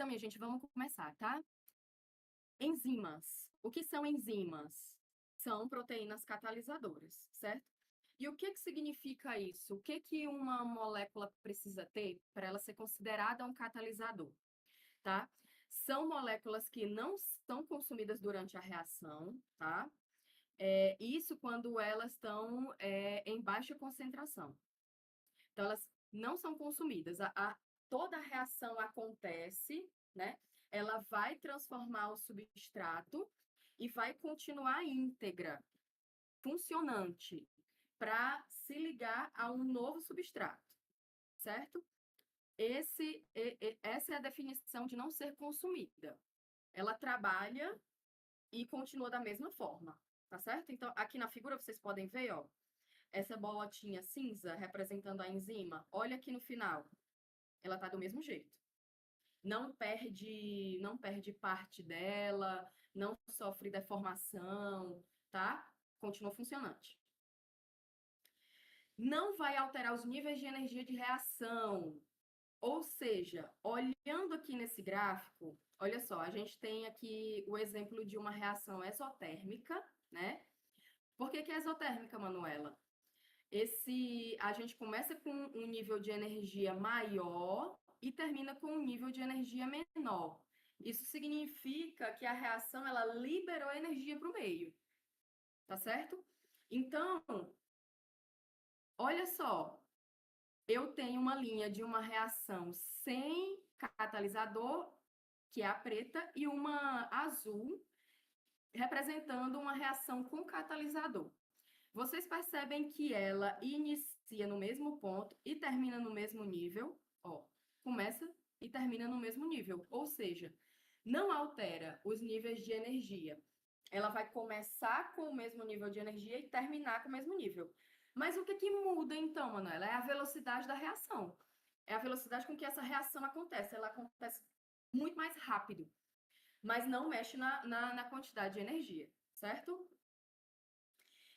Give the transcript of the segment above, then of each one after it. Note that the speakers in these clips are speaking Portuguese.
Então, minha gente, vamos começar, tá? Enzimas. O que são enzimas? São proteínas catalisadoras, certo? E o que que significa isso? O que que uma molécula precisa ter para ela ser considerada um catalisador, tá? São moléculas que não são consumidas durante a reação, tá? Isso quando elas estão em baixa concentração. Então, elas não são consumidas. Toda a reação acontece, né? Ela vai transformar o substrato e vai continuar íntegra, funcionante, para se ligar a um novo substrato, certo? Essa é a definição de não ser consumida. Ela trabalha e continua da mesma forma, tá certo? Então, aqui na figura vocês podem ver, ó, essa bolotinha cinza representando a enzima. Olha aqui no final, ela tá do mesmo jeito. Não perde parte dela, não sofre deformação, tá? Continua funcionante. Não vai alterar os níveis de energia de reação. Ou seja, olhando aqui nesse gráfico, olha só, a gente tem aqui o exemplo de uma reação exotérmica, né? Por que que é exotérmica, Manuela? A gente começa com um nível de energia maior e termina com um nível de energia menor. Isso significa que a reação ela liberou energia para o meio, tá certo? Então, olha só, eu tenho uma linha de uma reação sem catalisador, que é a preta, e uma azul, representando uma reação com catalisador. Vocês percebem que ela inicia no mesmo ponto e termina no mesmo nível, ó, começa e termina no mesmo nível, ou seja, não altera os níveis de energia. Ela vai começar com o mesmo nível de energia e terminar com o mesmo nível. Mas o que que muda então, Manuela? É a velocidade da reação. É a velocidade com que essa reação acontece. Ela acontece muito mais rápido, mas não mexe na quantidade de energia, certo?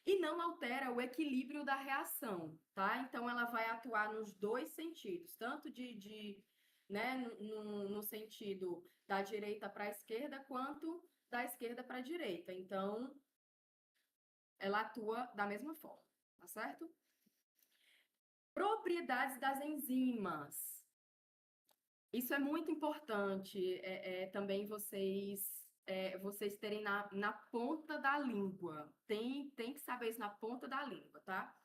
E não altera o equilíbrio da reação, tá? Então, ela vai atuar nos dois sentidos, tanto né, no sentido da direita para a esquerda, quanto da esquerda para a direita. Então, ela atua da mesma forma, tá certo? Propriedades das enzimas. Isso é muito importante também vocês terem na ponta da língua. Tem que saber isso na ponta da língua, tá?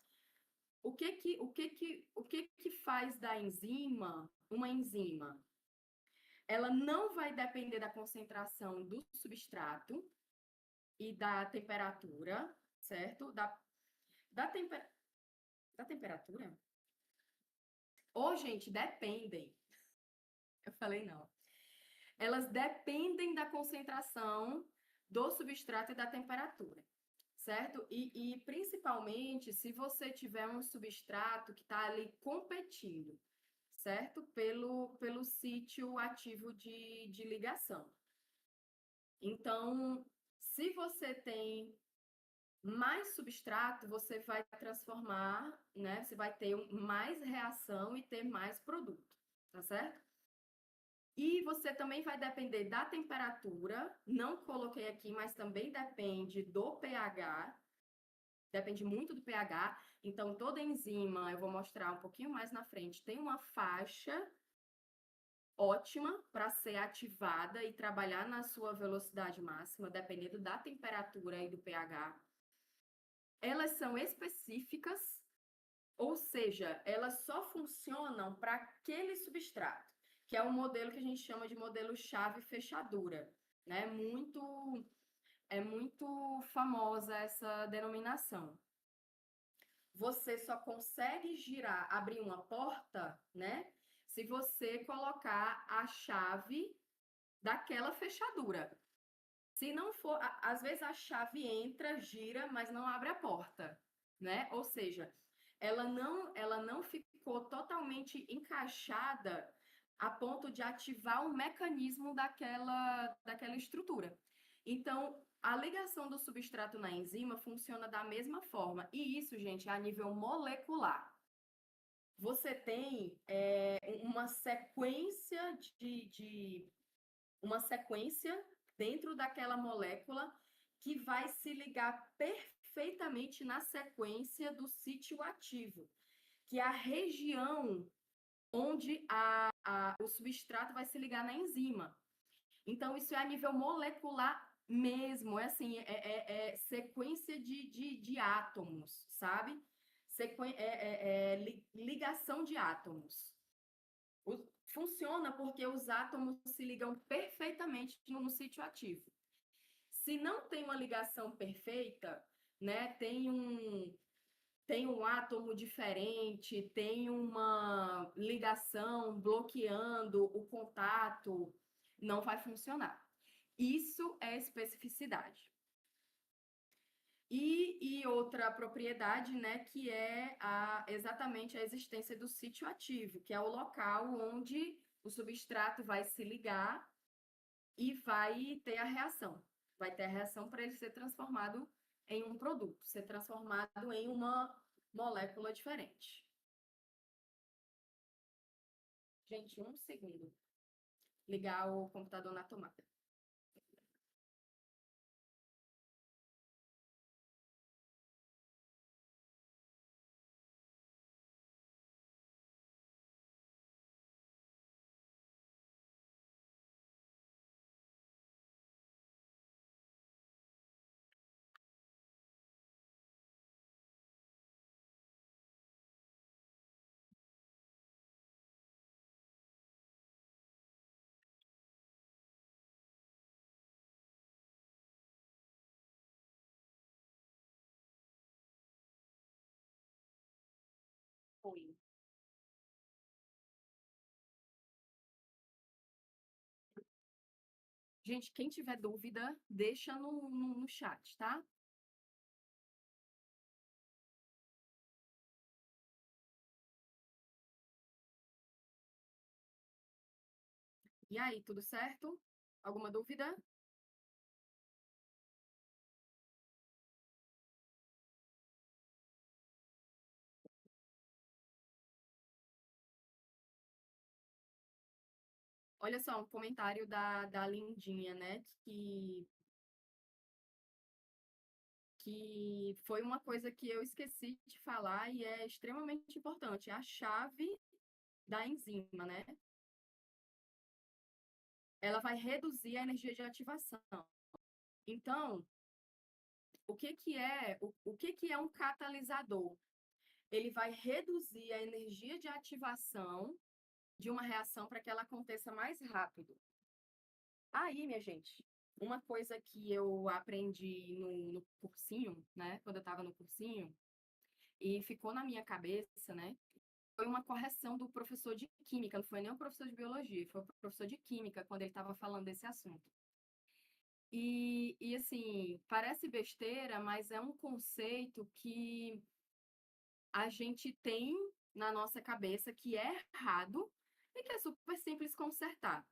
O que que faz da enzima uma enzima? Ela não vai depender da concentração do substrato e da temperatura, certo? Da, temper, da temperatura? Ou, gente, dependem. Eu falei não. Elas dependem da concentração do substrato e da temperatura, certo? E principalmente se você tiver um substrato que está ali competindo, certo? Pelo sítio ativo de ligação. Então, se você tem mais substrato, você vai transformar, né? Você vai ter mais reação e ter mais produto, tá certo? E você também vai depender da temperatura, não coloquei aqui, mas também depende do pH, depende muito do pH. Então, toda enzima, eu vou mostrar um pouquinho mais na frente, tem uma faixa ótima para ser ativada e trabalhar na sua velocidade máxima, dependendo da temperatura e do pH. Elas são específicas, ou seja, elas só funcionam para aquele substrato, que é o modelo que a gente chama de modelo chave-fechadura, né? É muito famosa essa denominação. Você só consegue girar, abrir uma porta, né? Se você colocar a chave daquela fechadura. Se não for, às vezes a chave entra, gira, mas não abre a porta, né? Ou seja, ela não ficou totalmente encaixada a ponto de ativar o mecanismo daquela estrutura. Então, a ligação do substrato na enzima funciona da mesma forma. E isso, gente, é a nível molecular. Você tem uma sequência de uma sequência dentro daquela molécula que vai se ligar perfeitamente na sequência do sítio ativo, que é a região onde o substrato vai se ligar na enzima. Então, isso é a nível molecular mesmo, é assim, é sequência de átomos, sabe? Ligação de átomos. Funciona porque os átomos se ligam perfeitamente no sítio ativo. Se não tem uma ligação perfeita, né, tem um átomo diferente, tem uma ligação bloqueando o contato, não vai funcionar. Isso é especificidade. E outra propriedade, né, que é exatamente a existência do sítio ativo, que é o local onde o substrato vai se ligar e vai ter a reação. Vai ter a reação para ele ser transformado em um produto, ser transformado em uma molécula diferente. Gente, um segundo. Ligar o computador na tomada. Foi. Gente, quem tiver dúvida, deixa no chat, tá? E aí, tudo certo? Alguma dúvida? Olha só, um comentário da Lindinha, né? Que foi uma coisa que eu esqueci de falar e é extremamente importante. É a chave da enzima, né? Ela vai reduzir a energia de ativação. Então, o que que é um catalisador? Ele vai reduzir a energia de ativação de uma reação para que ela aconteça mais rápido. Aí, minha gente, uma coisa que eu aprendi no cursinho, né? Quando eu estava no cursinho, e ficou na minha cabeça, né? Foi uma correção do professor de química, não foi nem o professor de biologia, foi o professor de química quando ele estava falando desse assunto. E assim, parece besteira, mas é um conceito que a gente tem na nossa cabeça que é errado e que é super simples consertar,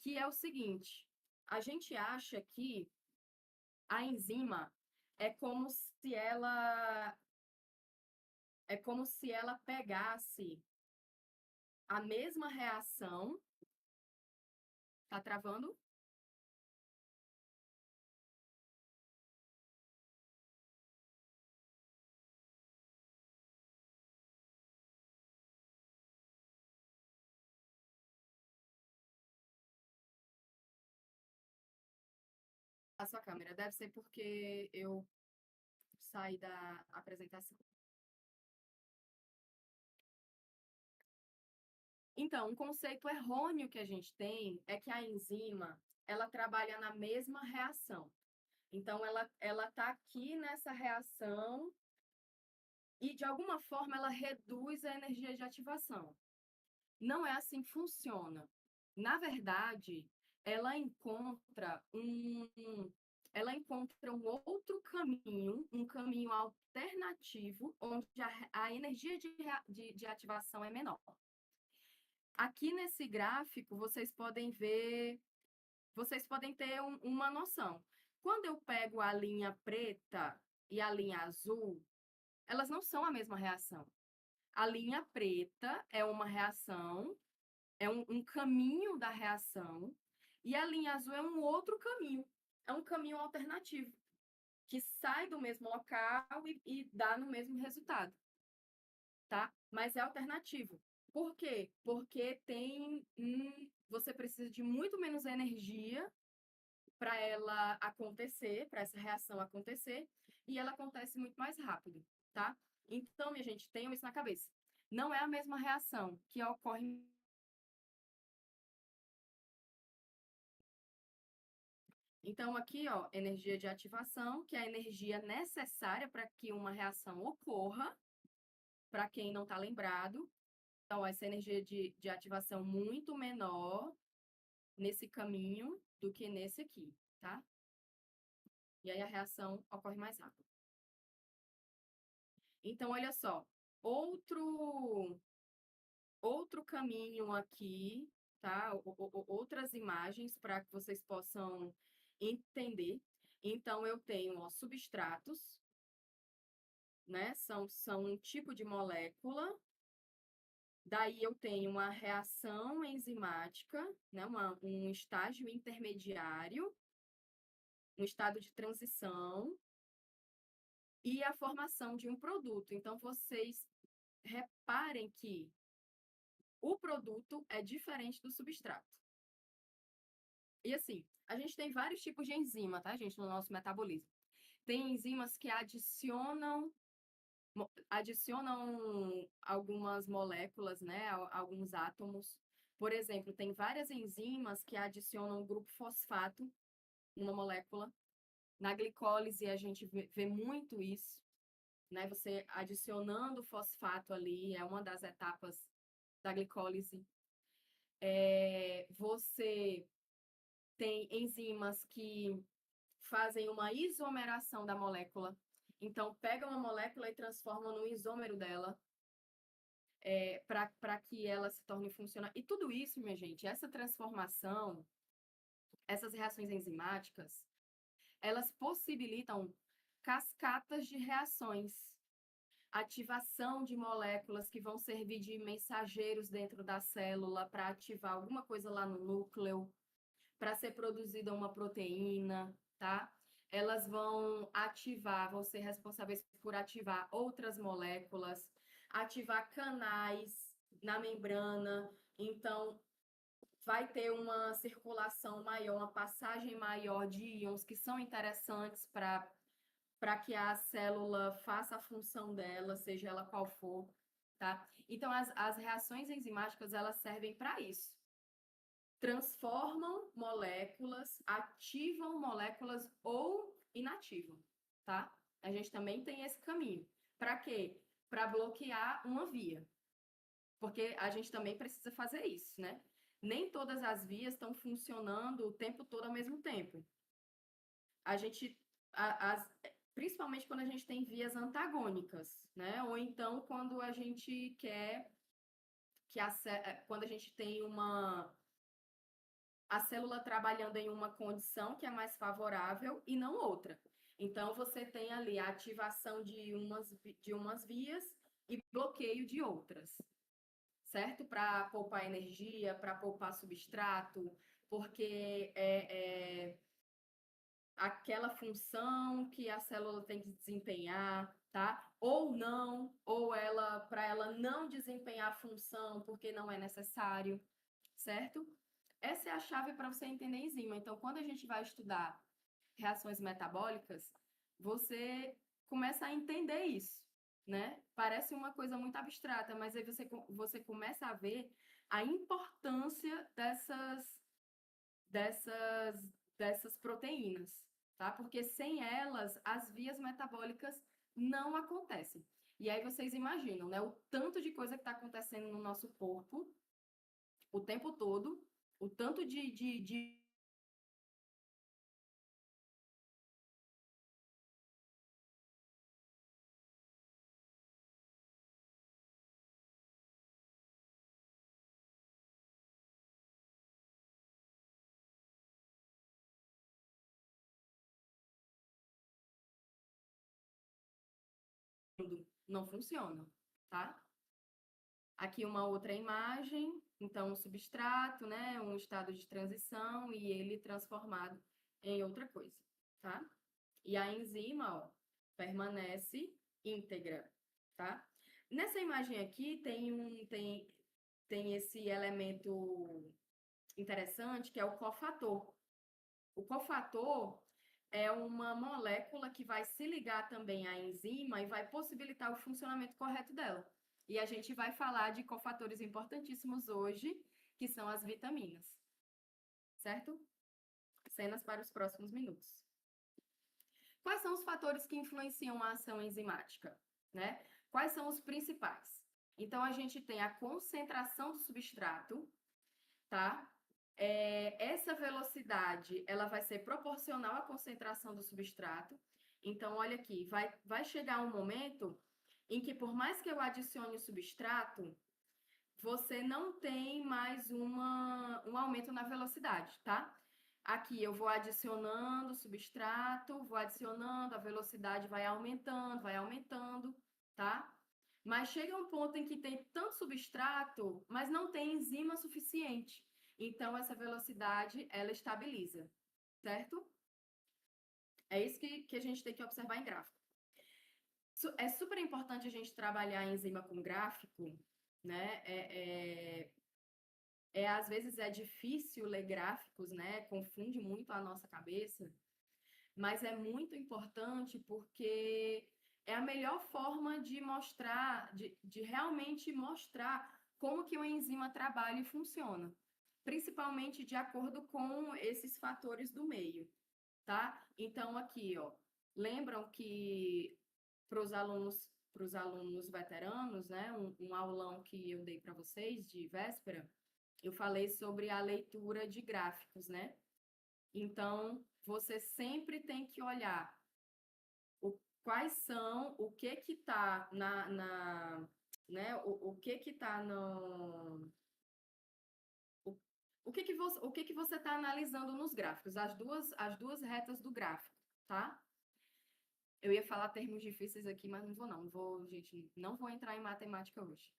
que é o seguinte: a gente acha que a enzima é como se ela pegasse a mesma reação. Tá travando? A sua câmera. Deve ser porque eu saí da apresentação. Então, um conceito errôneo que a gente tem é que a enzima, ela trabalha na mesma reação. Então, ela está aqui nessa reação e, de alguma forma, ela reduz a energia de ativação. Não é assim que funciona. Na verdade, ela encontra ela encontra um outro caminho, um caminho alternativo, onde a energia de ativação é menor. Aqui nesse gráfico, vocês podem ter uma noção. Quando eu pego a linha preta e a linha azul, elas não são a mesma reação. A linha preta é uma reação, é um caminho da reação, E a linha azul é um outro caminho, é um caminho alternativo, que sai do mesmo local e dá no mesmo resultado, tá? Mas é alternativo. Por quê? Porque você precisa de muito menos energia para ela acontecer, para essa reação acontecer, e ela acontece muito mais rápido, tá? Então, minha gente, tenham isso na cabeça. Não é a mesma reação que ocorre. Então, aqui, ó, energia de ativação, que é a energia necessária para que uma reação ocorra, para quem não está lembrado. Então, essa energia de ativação muito menor nesse caminho do que nesse aqui, tá? E aí a reação ocorre mais rápido. Então, olha só, outro caminho aqui, tá? Outras imagens para que vocês possam entender. Então, eu tenho, ó, substratos, né? São um tipo de molécula. Daí eu tenho uma reação enzimática, né? Um estágio intermediário, um estado de transição e a formação de um produto. Então, vocês reparem que o produto é diferente do substrato. E assim, a gente tem vários tipos de enzima, tá, gente, no nosso metabolismo. Tem enzimas que adicionam algumas moléculas, né, alguns átomos. Por exemplo, tem várias enzimas que adicionam o grupo fosfato numa molécula. Na glicólise, a gente vê muito isso, né? Você adicionando fosfato ali, é uma das etapas da glicólise. Você tem enzimas que fazem uma isomeração da molécula. Então, pega uma molécula e transforma no isômero dela, para que ela se torne funcional. E tudo isso, minha gente, essa transformação, essas reações enzimáticas, elas possibilitam cascatas de reações, ativação de moléculas que vão servir de mensageiros dentro da célula para ativar alguma coisa lá no núcleo, para ser produzida uma proteína, tá? Elas vão ser responsáveis por ativar outras moléculas, ativar canais na membrana. Então, vai ter uma circulação maior, uma passagem maior de íons que são interessantes para que a célula faça a função dela, seja ela qual for, tá? Então, as reações enzimáticas, elas servem para isso. Transformam moléculas, ativam moléculas ou inativam, tá? A gente também tem esse caminho. Para quê? Para bloquear uma via. Porque a gente também precisa fazer isso, né? Nem todas as vias estão funcionando o tempo todo ao mesmo tempo. A gente, principalmente quando a gente tem vias antagônicas, né? Ou então quando a gente quer quando a gente tem a célula trabalhando em uma condição que é mais favorável e não outra. Então, você tem ali a ativação de umas vias e bloqueio de outras, certo? Para poupar energia, para poupar substrato, porque aquela função que a célula tem que desempenhar, tá? Ou não, ou para ela não desempenhar a função porque não é necessário, certo? Essa é a chave para você entender enzima. Então, quando a gente vai estudar reações metabólicas, você começa a entender isso, né? Parece uma coisa muito abstrata, mas aí você começa a ver a importância dessas proteínas, tá? Porque sem elas, as vias metabólicas não acontecem. E aí vocês imaginam, né? O tanto de coisa que está acontecendo no nosso corpo o tempo todo, o tanto de não funciona, tá? Aqui uma outra imagem, Então, um substrato, né, um estado de transição e ele transformado em outra coisa, tá? E a enzima, ó, permanece íntegra, tá? Nessa imagem aqui tem esse elemento interessante que é o cofator. O cofator é uma molécula que vai se ligar também à enzima e vai possibilitar o funcionamento correto dela. E a gente vai falar de cofatores importantíssimos hoje, que são as vitaminas. Certo? Cenas para os próximos minutos. Quais são os fatores que influenciam a ação enzimática, né? Quais são os principais? Então, a gente tem a concentração do substrato, tá? Essa velocidade, ela vai ser proporcional à concentração do substrato. Então, olha aqui, vai chegar um momento em que, por mais que eu adicione o substrato, você não tem mais um aumento na velocidade, tá? Aqui eu vou adicionando substrato, vou adicionando, a velocidade vai aumentando, tá? Mas chega um ponto em que tem tanto substrato, mas não tem enzima suficiente. Então, essa velocidade, ela estabiliza, certo? É isso que a gente tem que observar em gráfico. É super importante a gente trabalhar a enzima com gráfico, né? Às vezes é difícil ler gráficos, né? Confunde muito a nossa cabeça, mas é muito importante porque é a melhor forma de mostrar, de realmente mostrar como que uma enzima trabalha e funciona, principalmente de acordo com esses fatores do meio, tá? Então, aqui, ó, lembram que para os alunos veteranos, né, um aulão que eu dei para vocês de véspera, eu falei sobre a leitura de gráficos, né? Então, você sempre tem que olhar quais são, o que que está né, o que que está no... o que que você está analisando nos gráficos? As duas retas do gráfico, tá? Eu ia falar termos difíceis aqui, mas não vou não. Não vou, gente, não vou entrar em matemática hoje.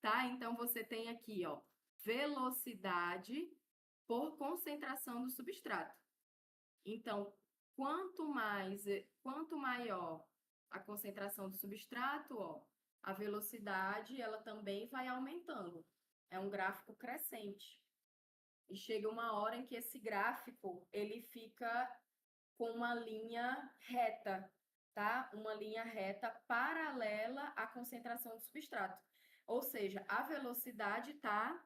Tá? Então, você tem aqui, ó, velocidade por concentração do substrato. Então, quanto maior a concentração do substrato, ó, a velocidade ela também vai aumentando. É um gráfico crescente. E chega uma hora em que esse gráfico ele fica com uma linha reta, tá? Uma linha reta paralela à concentração do substrato. Ou seja, a velocidade está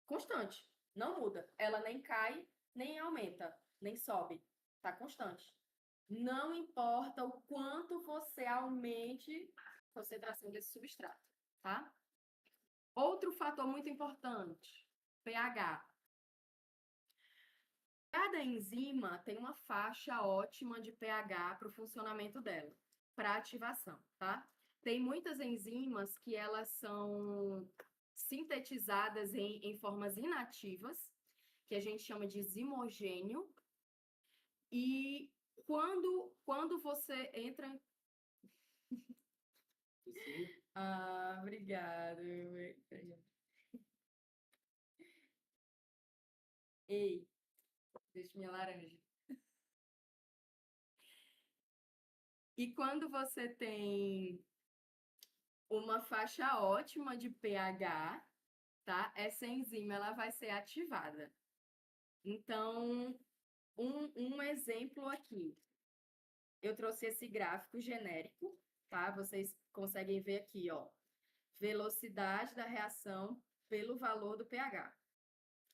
constante, não muda. Ela nem cai, nem aumenta, nem sobe. Está constante. Não importa o quanto você aumente a concentração desse substrato, tá? Outro fator muito importante, pH. Cada enzima tem uma faixa ótima de pH para o funcionamento dela, para ativação, tá? Tem muitas enzimas que elas são sintetizadas em formas inativas, que a gente chama de zimogênio, e quando você entra... Ah, obrigada. Ei, deixa minha laranja. E quando você tem uma faixa ótima de pH, tá? Essa enzima ela vai ser ativada. Então, um exemplo aqui. Eu trouxe esse gráfico genérico, tá? Vocês conseguem ver aqui, ó. Velocidade da reação pelo valor do pH.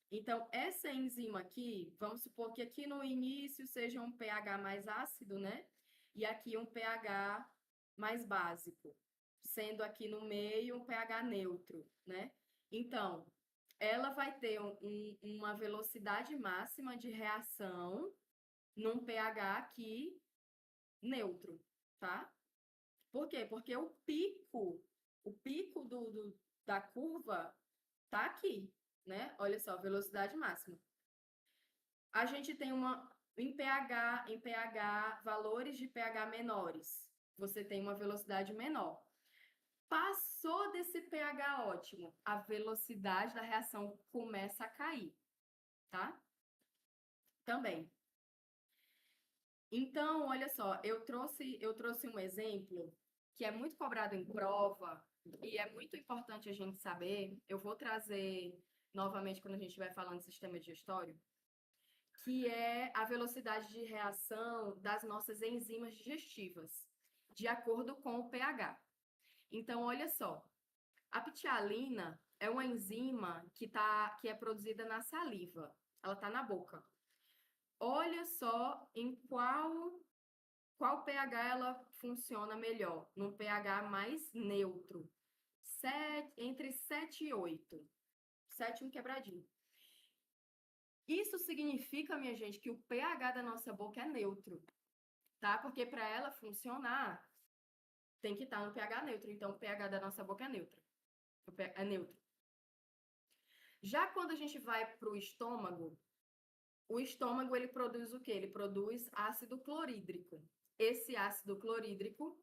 Então, essa enzima aqui, vamos supor que aqui no início seja um pH mais ácido, né? E aqui um pH mais básico, sendo aqui no meio um pH neutro, né? Então, ela vai ter uma velocidade máxima de reação num pH aqui neutro, tá? Por quê? Porque o pico da curva tá aqui, né? Olha só, velocidade máxima. A gente tem em pH, valores de pH menores. Você tem uma velocidade menor. Passou desse pH ótimo, a velocidade da reação começa a cair, tá? Também. Então, olha só, eu trouxe um exemplo que é muito cobrado em prova e é muito importante a gente saber. Eu vou trazer novamente quando a gente estiver falando de sistema digestório, que é a velocidade de reação das nossas enzimas digestivas, de acordo com o pH. Então, olha só, a ptialina é uma enzima que é produzida na saliva, ela está na boca. Olha só em qual pH ela funciona melhor? Num pH mais neutro, entre 7 e 8, 7 quebradinho. Isso significa, minha gente, que o pH da nossa boca é neutro, tá? Porque para ela funcionar, tem que estar no pH neutro. Então, o pH da nossa boca é neutro. É neutro. Já quando a gente vai para o estômago ele produz o quê? Ele produz ácido clorídrico. Esse ácido clorídrico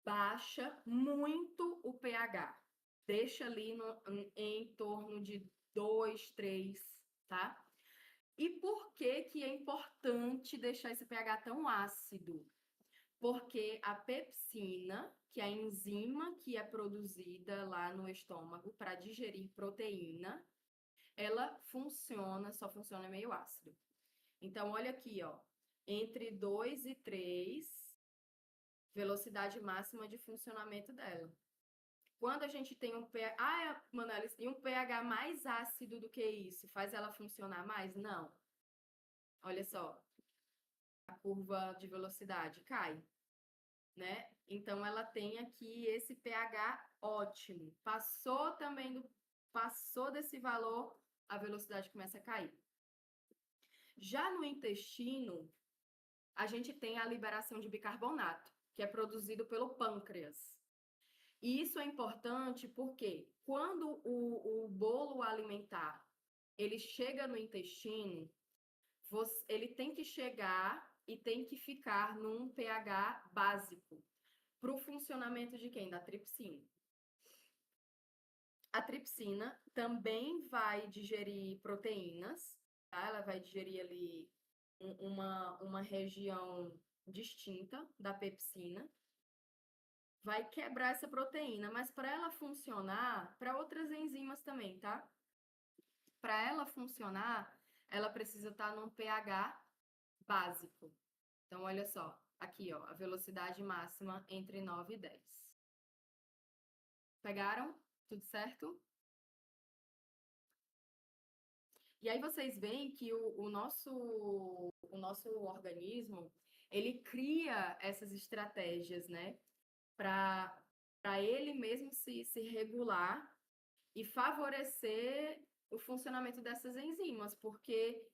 baixa muito o pH. Deixa ali em torno de 2, 3, tá? E por que é importante deixar esse pH tão ácido? Porque a pepsina, que é a enzima que é produzida lá no estômago para digerir proteína, ela só funciona meio ácido. Então, olha aqui, ó, entre 2 e 3, velocidade máxima de funcionamento dela. Quando a gente tem um pH... Ah, Manuela, e um pH mais ácido do que isso, faz ela funcionar mais? Não. Olha só, a curva de velocidade cai, né? Então, ela tem aqui esse pH ótimo. Passou desse valor, a velocidade começa a cair. Já no intestino, a gente tem a liberação de bicarbonato, que é produzido pelo pâncreas. E isso é importante porque quando o bolo alimentar ele chega no intestino, ele tem que chegar e tem que ficar num pH básico para o funcionamento de quem? Da tripsina. A tripsina também vai digerir proteínas, tá? Ela vai digerir ali uma região distinta da pepsina, vai quebrar essa proteína, mas para ela funcionar, para outras enzimas também, tá? Para ela funcionar, ela precisa estar num pH básico. Então, olha só, aqui, ó, a velocidade máxima entre 9 e 10. Pegaram? Tudo certo? E aí vocês veem que o nosso organismo, ele cria essas estratégias, né? Para ele mesmo se regular e favorecer o funcionamento dessas enzimas, porque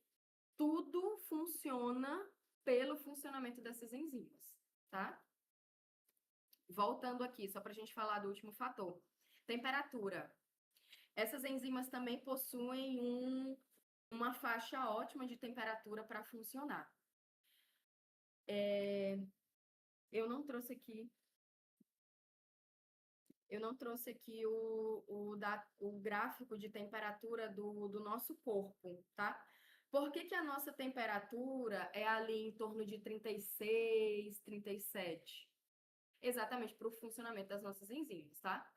tudo funciona pelo funcionamento dessas enzimas, tá? Voltando aqui, só para a gente falar do último fator. Temperatura. Essas enzimas também possuem uma faixa ótima de temperatura para funcionar. Eu não trouxe aqui o gráfico de temperatura do nosso corpo, tá? Por que a nossa temperatura é ali em torno de 36, 37? Exatamente para o funcionamento das nossas enzimas, tá?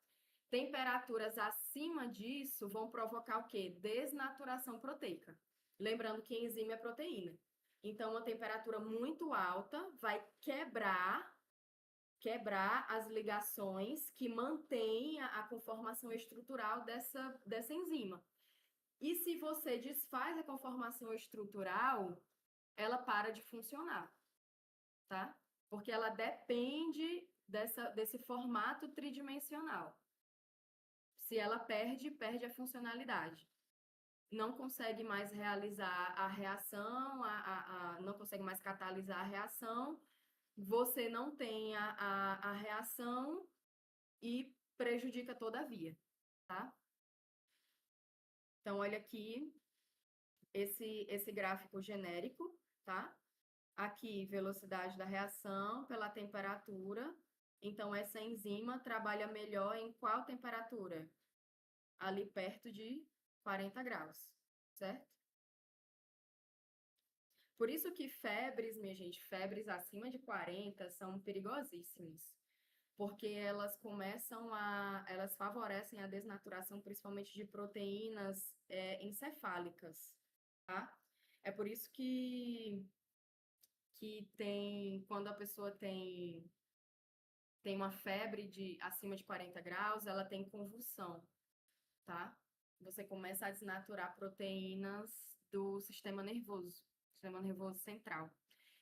Temperaturas acima disso vão provocar o quê? Desnaturação proteica. Lembrando que enzima é proteína. Então, uma temperatura muito alta vai quebrar as ligações que mantêm a conformação estrutural dessa enzima. E se você desfaz a conformação estrutural, ela para de funcionar, tá? Porque ela depende desse formato tridimensional. Se ela perde a funcionalidade. Não consegue mais realizar a reação, não consegue mais catalisar a reação, você não tem a reação e prejudica toda a via, tá? Então, olha aqui esse gráfico genérico, tá? Aqui, velocidade da reação pela temperatura, Então, essa enzima trabalha melhor em qual temperatura? Ali perto de 40 graus, certo? Por isso que febres, minha gente, febres acima de 40 são perigosíssimas, porque elas favorecem a desnaturação principalmente de proteínas encefálicas, tá? É por isso quando a pessoa tem uma febre de acima de 40 graus, ela tem convulsão, tá? Você começa a desnaturar proteínas do sistema nervoso central.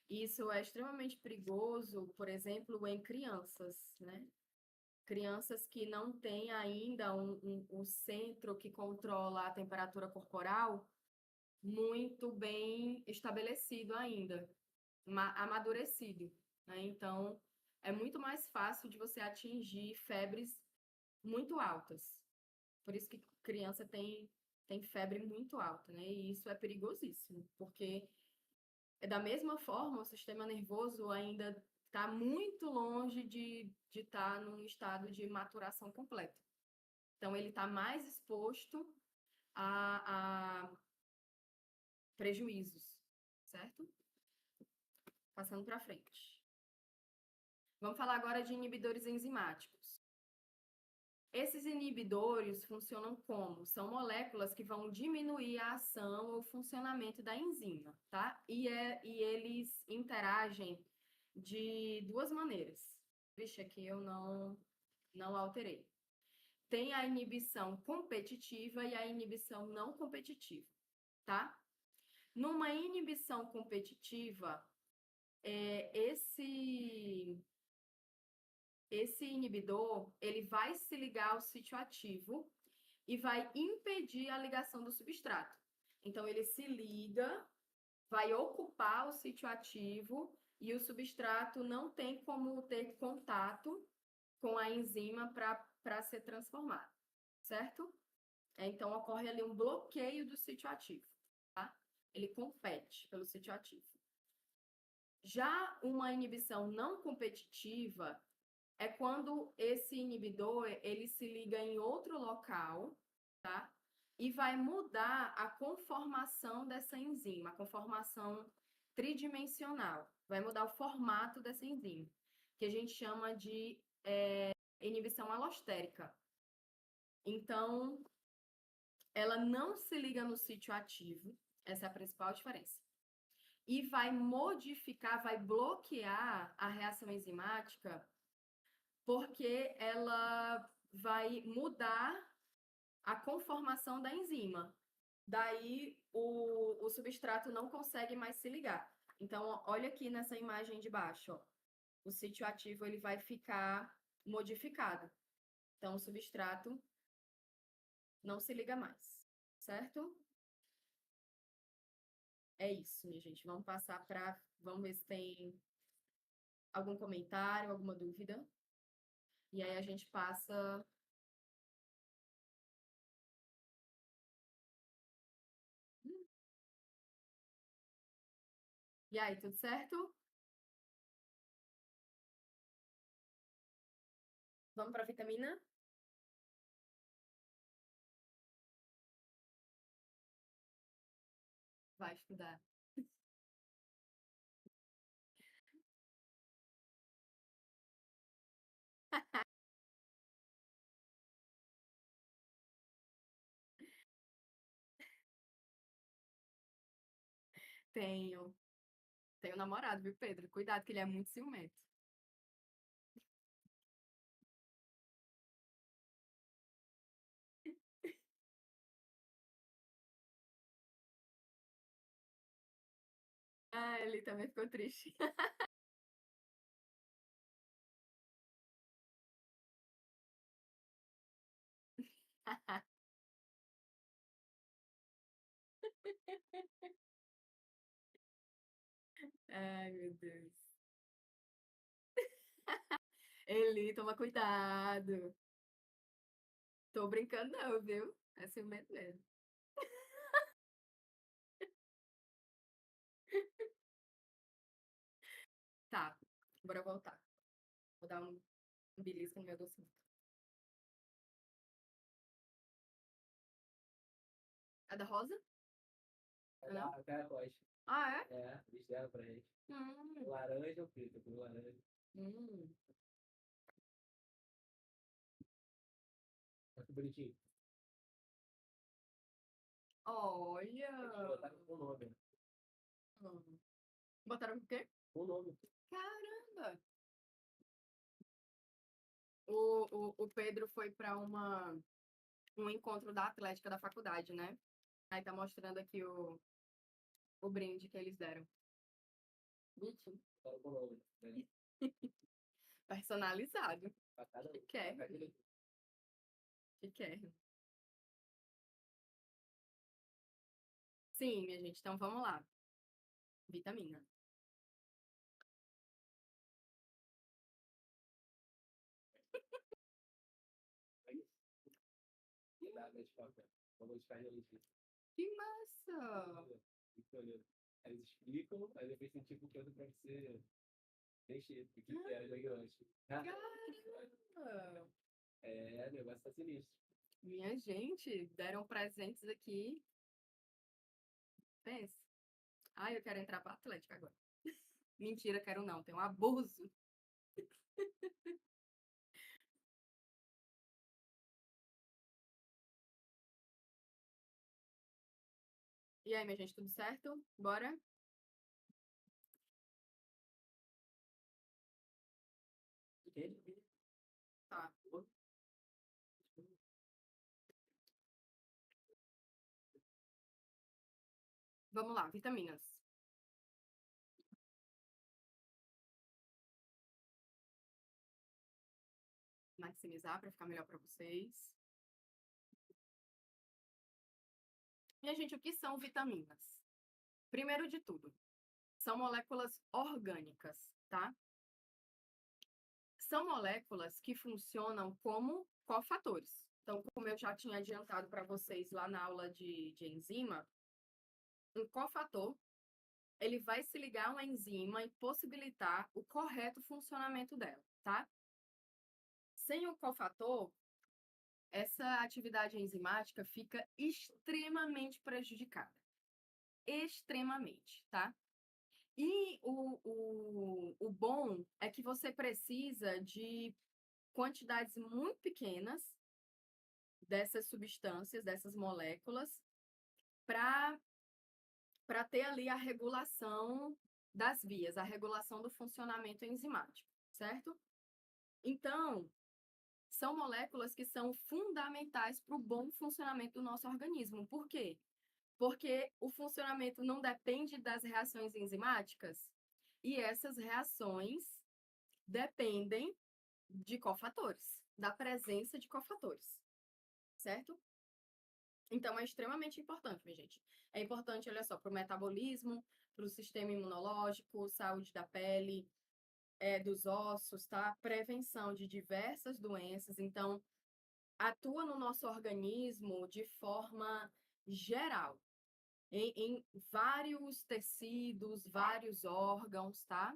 Isso é extremamente perigoso, por exemplo, em crianças, né? Crianças que não têm ainda um centro que controla a temperatura corporal muito bem estabelecido ainda, amadurecido, né? Então, é muito mais fácil de você atingir febres muito altas. Por isso que criança tem febre muito alta, né? E isso é perigosíssimo, porque da mesma forma o sistema nervoso ainda está muito longe de estar num estado de maturação completa. Então, ele está mais exposto a prejuízos, certo? Passando para frente. Vamos falar agora de inibidores enzimáticos. Esses inibidores funcionam como? São moléculas que vão diminuir a ação ou funcionamento da enzima, tá? E eles interagem de duas maneiras. Vixe, aqui eu não alterei. Tem a inibição competitiva e a inibição não competitiva, tá? Numa inibição competitiva, esse inibidor, ele vai se ligar ao sítio ativo e vai impedir a ligação do substrato. Então, ele se liga, vai ocupar o sítio ativo e o substrato não tem como ter contato com a enzima para ser transformado, certo? Então, ocorre ali um bloqueio do sítio ativo, tá? Ele compete pelo sítio ativo. Já uma inibição não competitiva é quando esse inibidor ele se liga em outro local, tá? E vai mudar a conformação dessa enzima, a conformação tridimensional. Vai mudar o formato dessa enzima, que a gente chama de inibição alostérica. Então, ela não se liga no sítio ativo, essa é a principal diferença. E vai modificar, vai bloquear a reação enzimática porque ela vai mudar a conformação da enzima. Daí o substrato não consegue mais se ligar. Então, olha aqui nessa imagem de baixo, ó. O sítio ativo ele vai ficar modificado. Então, o substrato não se liga mais, certo? É isso, minha gente. Vamos passar para. Vamos ver se tem algum comentário, alguma dúvida. E aí a gente passa. E aí, tudo certo? Vamos para a vitamina? Vai estudar. Tenho. Tenho namorado, viu, Pedro? Cuidado, que ele é muito ciumento. Ah, ele também ficou triste. Ai, meu Deus. Eli, toma cuidado. Tô brincando não, viu? É ciumento mesmo. Tá, bora voltar. Vou dar um Belisca no meu docinho. É da Rosa? Não? Até a rocha. Ah, é? É, eles deram pra gente. Hum, Laranja ou preto? Com laranja. hum. Olha que bonitinho. Olha! Eles botaram com nome. Hum. Botaram o quê? Com nome. Caramba! O Pedro foi para um encontro da Atlética da faculdade, né? Aí tá mostrando aqui o brinde que eles deram. Bonitinho. Botaram com nome. Né? Personalizado. Pra cada um. Chiquérrimo. Pra aquele- Chiquérrimo. Sim, minha gente. Então vamos lá. Vitamina. É isso. Dá água de coca. Vamos ficar de leite. Que massa! Eles explicam, aí depois tem tipo coisa pra você preencher. O que que é o diagnóstico? Caramba! É, o negócio tá sinistro. Minha gente, deram presentes aqui. Pensa. Ai, eu quero entrar para Atlética agora. Mentira, quero não. Tem um abuso. E aí, minha gente, tudo certo? Bora? Ele? Tá. Vamos lá, vitaminas. Maximizar para ficar melhor para vocês. Minha gente, o que são vitaminas? Primeiro de tudo, são moléculas orgânicas, tá? São moléculas que funcionam como cofatores. Então, como eu já tinha adiantado para vocês lá na aula de enzima, um cofator, ele vai se ligar a uma enzima e possibilitar o correto funcionamento dela, tá? Sem o cofator, essa atividade enzimática fica extremamente prejudicada. Extremamente, tá? E o bom é que você precisa de quantidades muito pequenas dessas substâncias, dessas moléculas, para ter ali a regulação das vias, a regulação do funcionamento enzimático, certo? Então, são moléculas que são fundamentais para o bom funcionamento do nosso organismo. Por quê? Porque o funcionamento não depende das reações enzimáticas e essas reações dependem de cofatores, da presença de cofatores, certo? Então, é extremamente importante, minha gente. É importante, olha só, para o metabolismo, para o sistema imunológico, saúde da pele, dos ossos, tá? Prevenção de diversas doenças. Então, atua no nosso organismo de forma geral, em vários tecidos, vários órgãos, tá?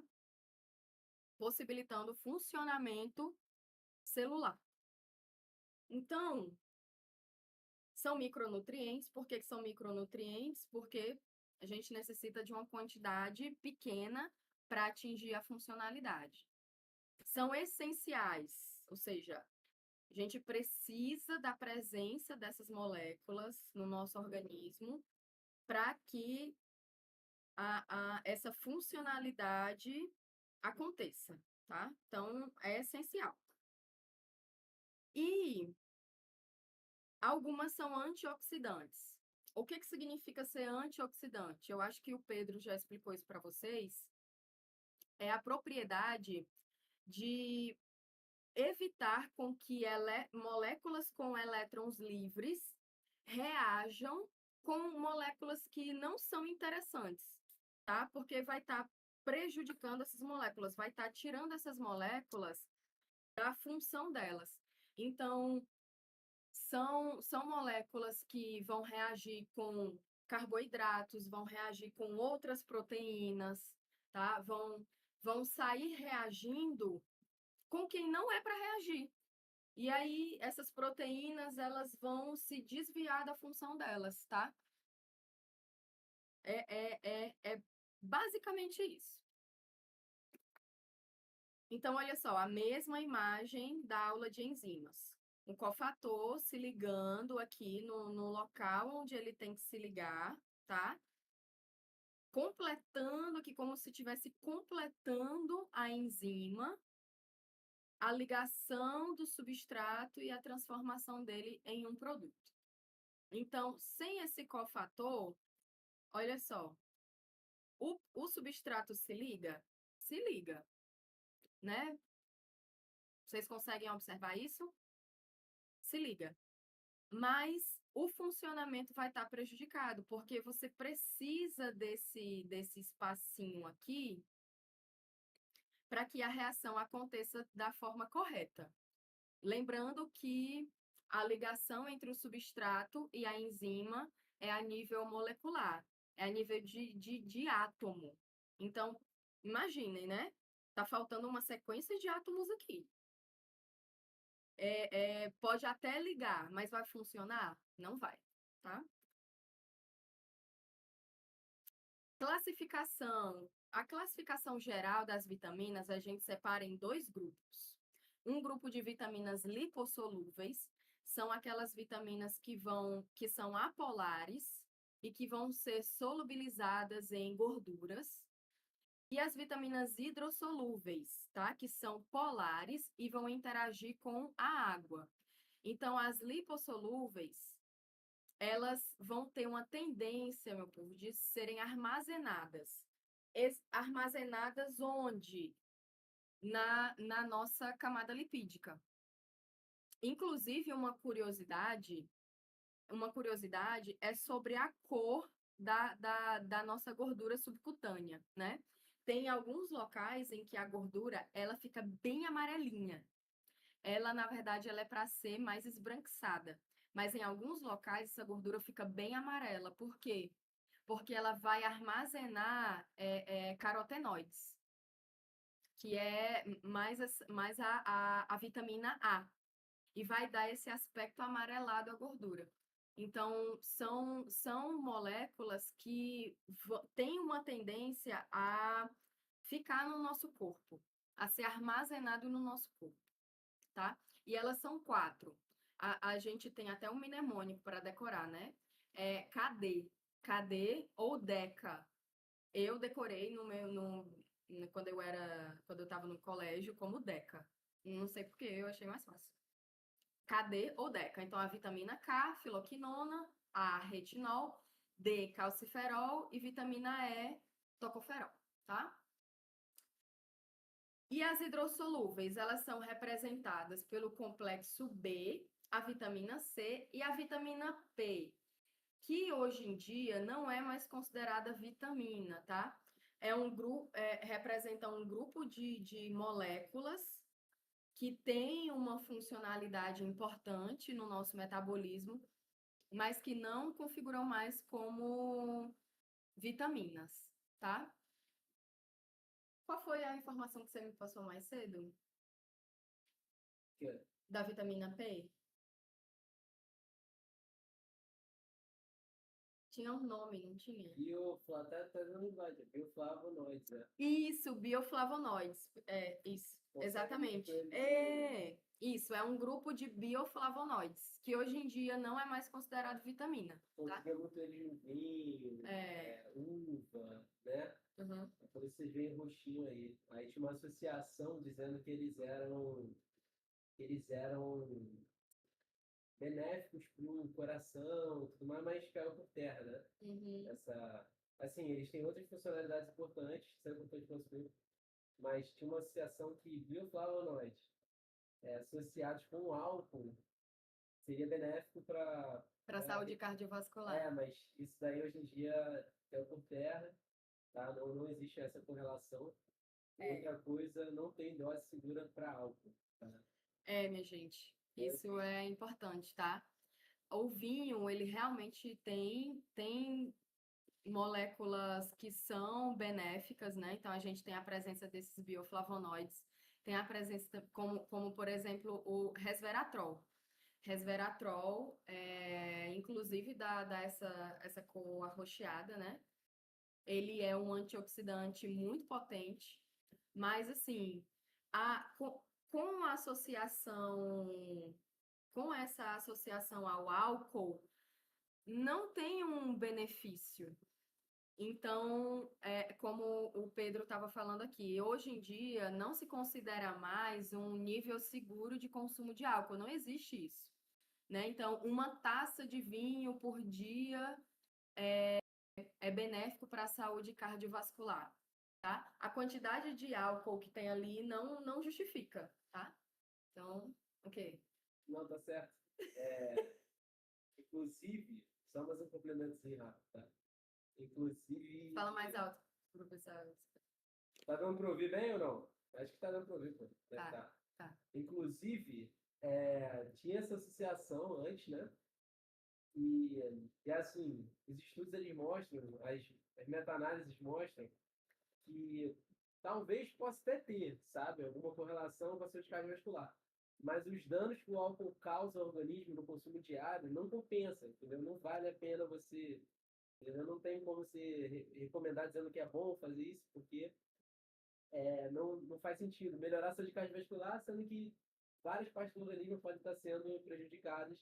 Possibilitando o funcionamento celular. Então, são micronutrientes. Por que são micronutrientes? Porque a gente necessita de uma quantidade pequena para atingir a funcionalidade. São essenciais, ou seja, a gente precisa da presença dessas moléculas no nosso organismo para que essa funcionalidade aconteça, tá? Então, é essencial. E algumas são antioxidantes. O que significa ser antioxidante? Eu acho que o Pedro já explicou isso para vocês. É a propriedade de evitar com que moléculas com elétrons livres reajam com moléculas que não são interessantes, tá? Porque vai estar prejudicando essas moléculas, vai estar tirando essas moléculas da função delas. Então, são moléculas que vão reagir com carboidratos, vão reagir com outras proteínas, tá? Vão sair reagindo com quem não é para reagir. E aí, essas proteínas, elas vão se desviar da função delas, tá? É basicamente isso. Então, olha só, a mesma imagem da aula de enzimas. Um cofator se ligando aqui no local onde ele tem que se ligar, tá? Completando aqui, como se estivesse completando a enzima, a ligação do substrato e a transformação dele em um produto. Então, sem esse cofator, olha só, o substrato se liga? Se liga, né? Vocês conseguem observar isso? Se liga. Mas o funcionamento vai estar prejudicado, porque você precisa desse espacinho aqui para que a reação aconteça da forma correta. Lembrando que a ligação entre o substrato e a enzima é a nível molecular, é a nível de átomo. Então, imaginem, né? Tá faltando uma sequência de átomos aqui. Pode até ligar, mas vai funcionar? Não vai, tá? Classificação. A classificação geral das vitaminas a gente separa em 2 grupos. Um grupo de vitaminas lipossolúveis, são aquelas vitaminas que são apolares e que vão ser solubilizadas em gorduras. E as vitaminas hidrossolúveis, tá? Que são polares e vão interagir com a água. Então, as lipossolúveis, elas vão ter uma tendência, meu povo, de serem armazenadas. Armazenadas onde? Na nossa camada lipídica. Inclusive, uma curiosidade é sobre a cor da nossa gordura subcutânea, né? Tem alguns locais em que a gordura, ela fica bem amarelinha. Ela, na verdade, ela é para ser mais esbranquiçada. Mas em alguns locais, essa gordura fica bem amarela. Por quê? Porque ela vai armazenar carotenoides, que é mais a vitamina A. E vai dar esse aspecto amarelado à gordura. Então, são moléculas que têm uma tendência a ficar no nosso corpo, a ser armazenado no nosso corpo, tá? E elas são 4. A gente tem até um mnemônico para decorar, né? KD. KD ou DECA. Eu decorei quando eu estava no colégio como DECA. Não sei por que eu achei mais fácil. KD ou DECA. Então, a vitamina K, filoquinona, A, retinol, D, calciferol e vitamina E, tocoferol, tá? E as hidrossolúveis, elas são representadas pelo complexo B, a vitamina C e a vitamina P, que hoje em dia não é mais considerada vitamina, tá? Representa um grupo de moléculas que tem uma funcionalidade importante no nosso metabolismo, mas que não configuram mais como vitaminas, tá? Qual foi a informação que você me passou mais cedo? Que Da vitamina P? Tinha um nome, não tinha? tá dando invade, bioflavonoides, né? Isso, bioflavonoides. Isso, exatamente. Isso, é um grupo de bioflavonoides, que hoje em dia não é mais considerado vitamina, tá? Conseguia muito eles no vinho, uva, né? Uhum. Por isso vocês veem roxinho aí. Aí tinha uma associação dizendo que eles eram benéficos para o coração, tudo mais, mas caiu por terra, né? Uhum. Assim, eles têm outras funcionalidades importantes, que são importantes para o nosso corpo, mas tinha uma associação que bioflavonoides associados com o álcool seria benéfico para Para a saúde cardiovascular. mas isso daí hoje em dia caiu por terra, tá? Não existe essa correlação. Outra coisa, não tem dose segura para álcool, tá? Minha gente, isso é importante, tá? O vinho, ele realmente tem moléculas que são benéficas, né? Então, a gente tem a presença desses bioflavonoides tem a presença, como por exemplo, o resveratrol. Resveratrol, inclusive dá essa cor arroxeada, né? Ele é um antioxidante muito potente, mas assim, com a associação, com essa associação ao álcool, não tem um benefício. Então, como o Pedro estava falando aqui, hoje em dia não se considera mais um nível seguro de consumo de álcool, não existe isso, né? Então, uma taça de vinho por dia é benéfico para a saúde cardiovascular, tá? A quantidade de álcool que tem ali não justifica, tá? Então, ok. Não, tá certo. Inclusive, só mais um complementozinho rápido, tá? Inclusive. Fala mais alto, professor. Tá dando pra ouvir bem ou não? Acho que tá dando pra ouvir, pô. Deve Tá, tá. tá. Inclusive, tinha essa associação antes, né? E assim, os estudos eles mostram, as meta-análises mostram que talvez possa até ter, sabe, alguma correlação com a saúde cardiovascular. Mas os danos que o álcool causa ao organismo no consumo diário não compensa, entendeu? Não vale a pena você. Entendeu? Não tem como você recomendar dizendo que é bom fazer isso, porque não faz sentido. Melhorar a saúde cardiovascular, sendo que várias partes do organismo podem estar sendo prejudicadas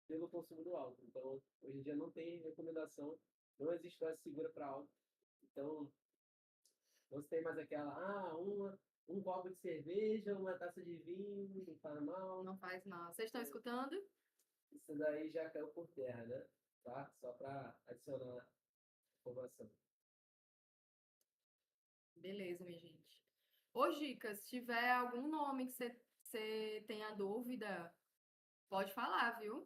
pelo consumo do álcool. Então, hoje em dia não tem recomendação, não existe dose segura para álcool. Então, não se tem mais aquela, um copo de cerveja, uma taça de vinho, não faz mal. Não faz mal. Vocês estão escutando? Isso daí já caiu por terra, né? Tá? Só para adicionar informação. Beleza, minha gente. Ô, Gica, se tiver algum nome que você tenha dúvida, pode falar, viu?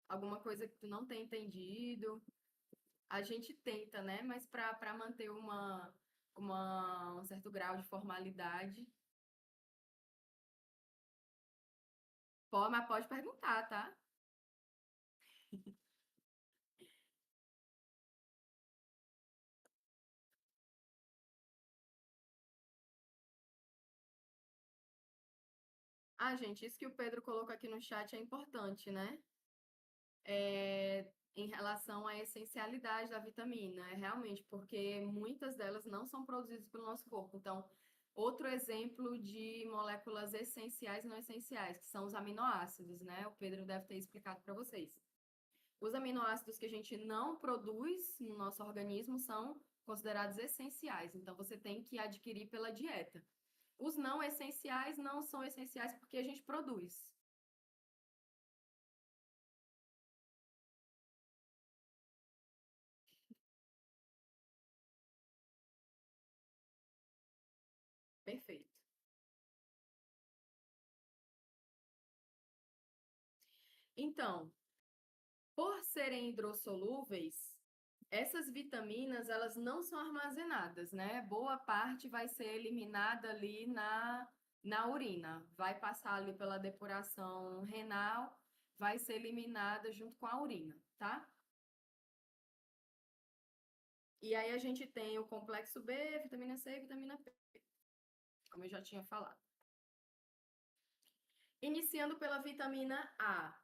Alguma coisa que tu não tem entendido. A gente tenta, né? Mas para manter um certo grau de formalidade. Mas pode perguntar, tá? Ah, gente, isso que o Pedro colocou aqui no chat é importante, né? Em relação à essencialidade da vitamina, realmente, porque muitas delas não são produzidas pelo nosso corpo. Então, outro exemplo de moléculas essenciais e não essenciais, que são os aminoácidos, né? O Pedro deve ter explicado para vocês. Os aminoácidos que a gente não produz no nosso organismo são considerados essenciais, então você tem que adquirir pela dieta. Os não essenciais não são essenciais porque a gente produz. Perfeito. Então, por serem hidrossolúveis, essas vitaminas, elas não são armazenadas, né? Boa parte vai ser eliminada ali na urina. Vai passar ali pela depuração renal, vai ser eliminada junto com a urina, tá? E aí a gente tem o complexo B, vitamina C e vitamina P, como eu já tinha falado. Iniciando pela vitamina A.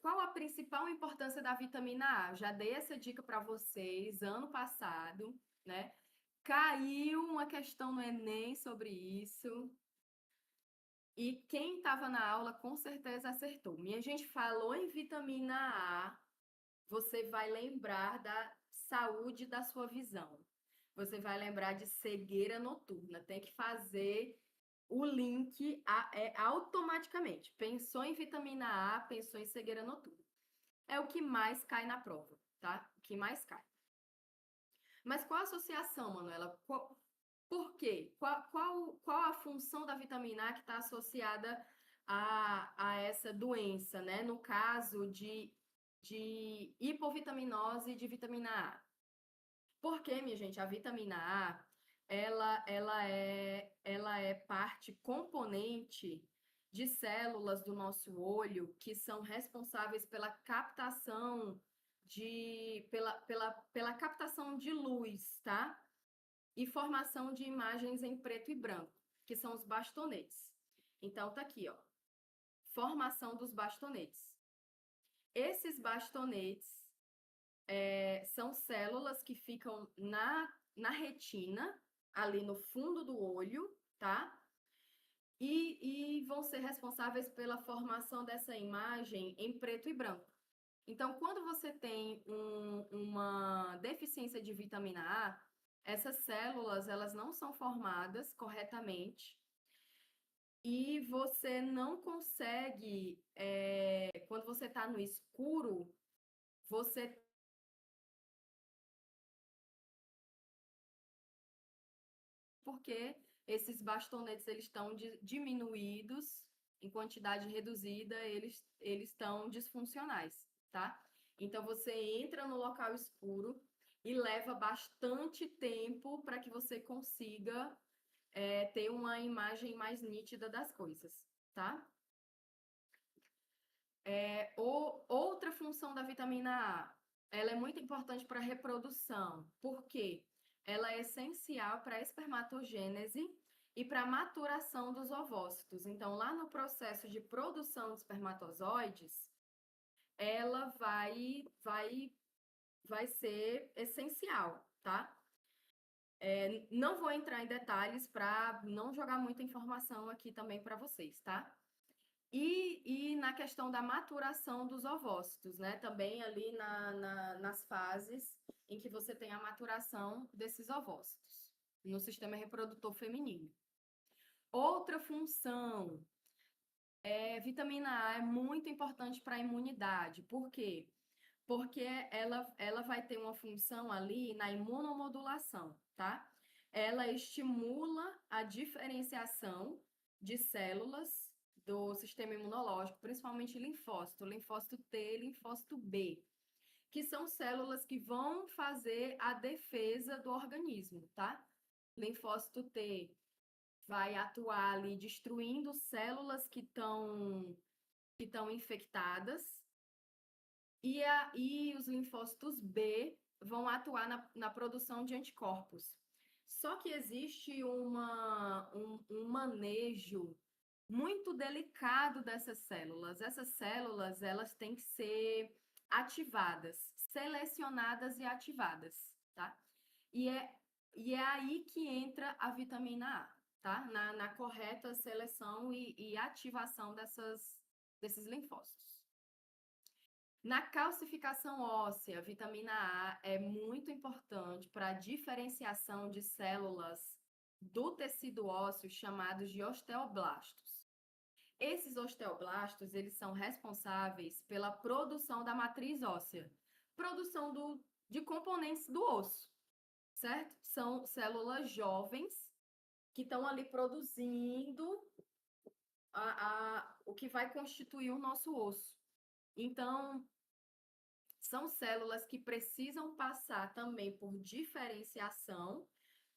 Qual a principal importância da vitamina A? Já dei essa dica para vocês ano passado, né? Caiu uma questão no Enem sobre isso. E quem estava na aula com certeza acertou. Minha gente falou em vitamina A, você vai lembrar da saúde da sua visão. Você vai lembrar de cegueira noturna. Tem que fazer o link automaticamente. Pensou em vitamina A, pensou em cegueira noturna. É o que mais cai na prova, tá? O que mais cai. Mas qual a associação, Manuela? Por quê? Qual a função da vitamina A que está associada a essa doença, né? No caso de hipovitaminose de vitamina A. Porque, minha gente, a vitamina A, ela é parte componente de células do nosso olho que são responsáveis pela captação pela captação de luz, tá? e formação de imagens em preto e branco, que são os bastonetes. Então, tá aqui, ó. Formação dos bastonetes. Esses bastonetes são células que ficam na retina, ali no fundo do olho, tá? E vão ser responsáveis pela formação dessa imagem em preto e branco. Então, quando você tem uma deficiência de vitamina A, essas células elas não são formadas corretamente e você não consegue, quando você está no escuro, você porque esses bastonetes eles estão diminuídos em quantidade reduzida, eles estão disfuncionais, tá? Então você entra no local escuro e leva bastante tempo para que você consiga ter uma imagem mais nítida das coisas, tá? Outra função da vitamina A, ela é muito importante para a reprodução, porque ela é essencial para a espermatogênese e para a maturação dos ovócitos. Então, lá no processo de produção de espermatozoides, ela vai ser essencial, tá? Não vou entrar em detalhes para não jogar muita informação aqui também para vocês, tá? E na questão da maturação dos ovócitos, né? Também ali nas fases em que você tem a maturação desses ovócitos no sistema reprodutor feminino. Outra função vitamina A é muito importante para a imunidade. Por quê? Porque ela vai ter uma função ali na imunomodulação, tá? Ela estimula a diferenciação de células do sistema imunológico, principalmente linfócito T, linfócito B, que são células que vão fazer a defesa do organismo, tá? Linfócito T vai atuar ali destruindo células que estão infectadas e os linfócitos B vão atuar na produção de anticorpos. Só que existe um manejo muito delicado dessas células. Essas células, elas têm que ser ativadas, selecionadas e ativadas, tá? E é aí que entra a vitamina A, tá? Na correta seleção e ativação desses linfócitos. Na calcificação óssea, a vitamina A é muito importante para a diferenciação de células do tecido ósseo chamados de osteoblastos. Esses osteoblastos, eles são responsáveis pela produção da matriz óssea, produção de componentes do osso, certo? São células jovens que estão ali produzindo o que vai constituir o nosso osso. Então, são células que precisam passar também por diferenciação.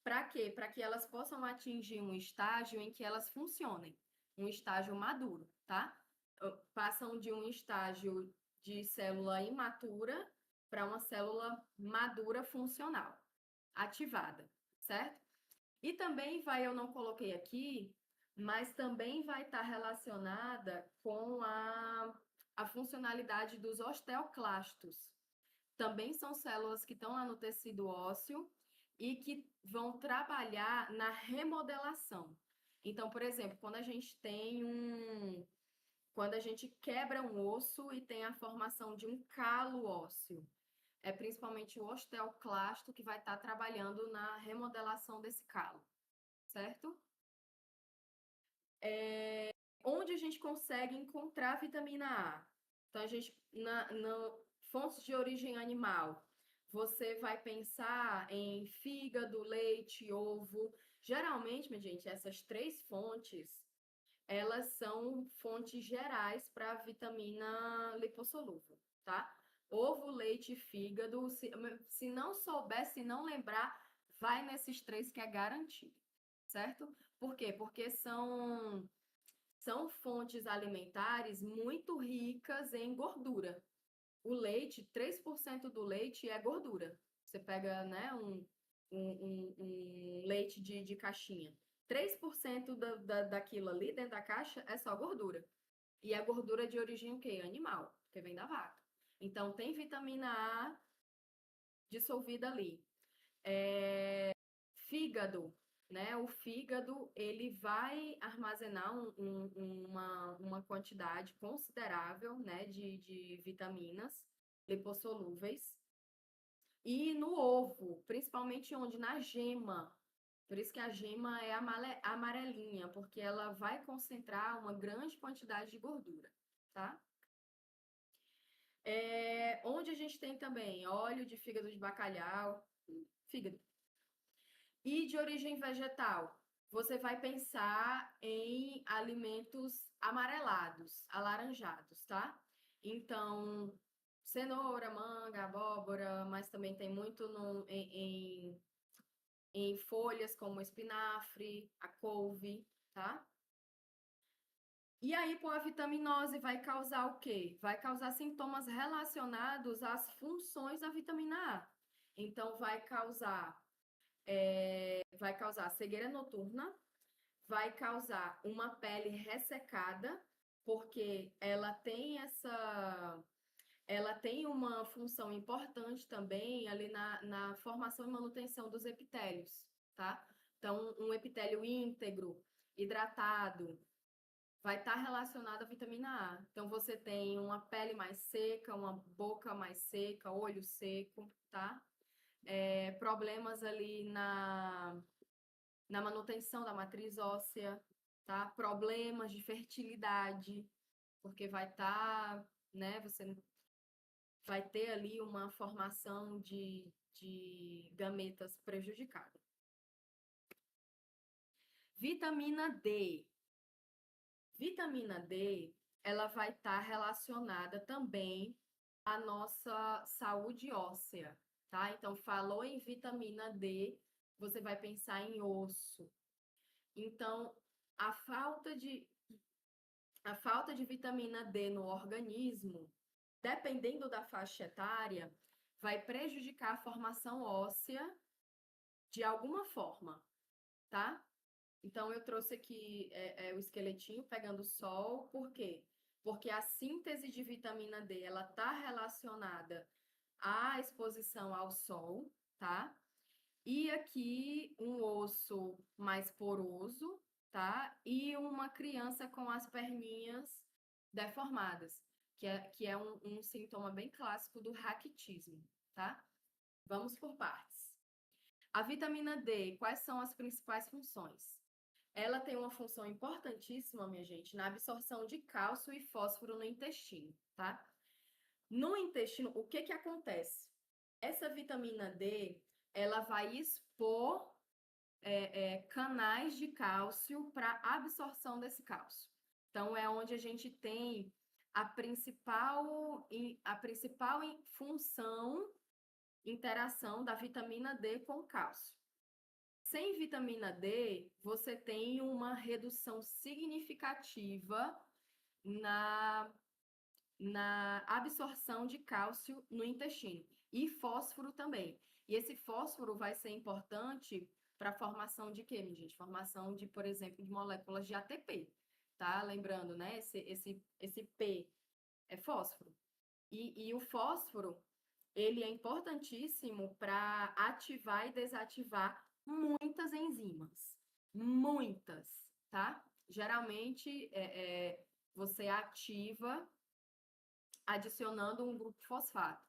Para quê? Para que elas possam atingir um estágio em que elas funcionem, um estágio maduro, tá? Passam de um estágio de célula imatura para uma célula madura funcional, ativada, certo? E também eu não coloquei aqui, mas também vai estar relacionada com a funcionalidade dos osteoclastos. Também são células que estão lá no tecido ósseo e que vão trabalhar na remodelação. Então, por exemplo, quando a gente quebra um osso e tem a formação de um calo ósseo, é principalmente o osteoclasto que vai estar trabalhando na remodelação desse calo, certo? Onde a gente consegue encontrar vitamina A? Então, a gente, fontes de origem animal, você vai pensar em fígado, leite, ovo. Geralmente, minha gente, essas três fontes, elas são fontes gerais para a vitamina lipossolúvel, tá? Ovo, leite e fígado, se não souber, se não lembrar, vai nesses três que é garantido, certo? Por quê? Porque são fontes alimentares muito ricas em gordura. O leite, 3% do leite é gordura. Você pega, né, um leite de caixinha. 3% daquilo ali dentro da caixa é só gordura. E a gordura de origem o quê? Animal, que vem da vaca. Então, tem vitamina A dissolvida ali. Fígado, né? O fígado, ele vai armazenar uma quantidade considerável, né, de vitaminas lipossolúveis. E no ovo, principalmente onde? Na gema. Por isso que a gema é amarelinha, porque ela vai concentrar uma grande quantidade de gordura, tá? Onde a gente tem também óleo de fígado de bacalhau, fígado. E de origem vegetal, você vai pensar em alimentos amarelados, alaranjados, tá? Então, cenoura, manga, abóbora, mas também tem muito em folhas como espinafre, a couve, tá? E aí, pô, a vitaminose vai causar o quê? Vai causar sintomas relacionados às funções da vitamina A. Então, vai causar cegueira noturna, vai causar uma pele ressecada, porque ela tem uma função importante também ali na formação e manutenção dos epitélios, tá? Então, um epitélio íntegro, hidratado, vai estar relacionado à vitamina A. Então, você tem uma pele mais seca, uma boca mais seca, olho seco, tá? Problemas ali na manutenção da matriz óssea, tá? Problemas de fertilidade, porque vai estar, né? Você vai ter ali uma formação de gametas prejudicada. Vitamina D. Vitamina D, ela vai estar relacionada também à nossa saúde óssea, tá? Então, falou em vitamina D, você vai pensar em osso. Então, a falta de vitamina D no organismo, dependendo da faixa etária, vai prejudicar a formação óssea de alguma forma, tá? Então, eu trouxe aqui o esqueletinho pegando sol, por quê? Porque a síntese de vitamina D, ela está relacionada à exposição ao sol, tá? E aqui um osso mais poroso, tá? E uma criança com as perninhas deformadas, que é um sintoma bem clássico do raquitismo, tá? Vamos por partes. A vitamina D, quais são as principais funções? Ela tem uma função importantíssima, minha gente, na absorção de cálcio e fósforo no intestino, tá? No intestino, o que acontece? Essa vitamina D, ela vai expor canais de cálcio para absorção desse cálcio. Então, é onde a gente tem a principal função, interação da vitamina D com o cálcio. Sem vitamina D, você tem uma redução significativa na absorção de cálcio no intestino e fósforo também. E esse fósforo vai ser importante para a formação de quê, minha gente? Formação de, por exemplo, de moléculas de ATP, tá? Lembrando, né? Esse P é fósforo. E o fósforo, ele é importantíssimo para ativar e desativar muitas enzimas. Muitas, tá? Geralmente, você ativa adicionando um grupo fosfato.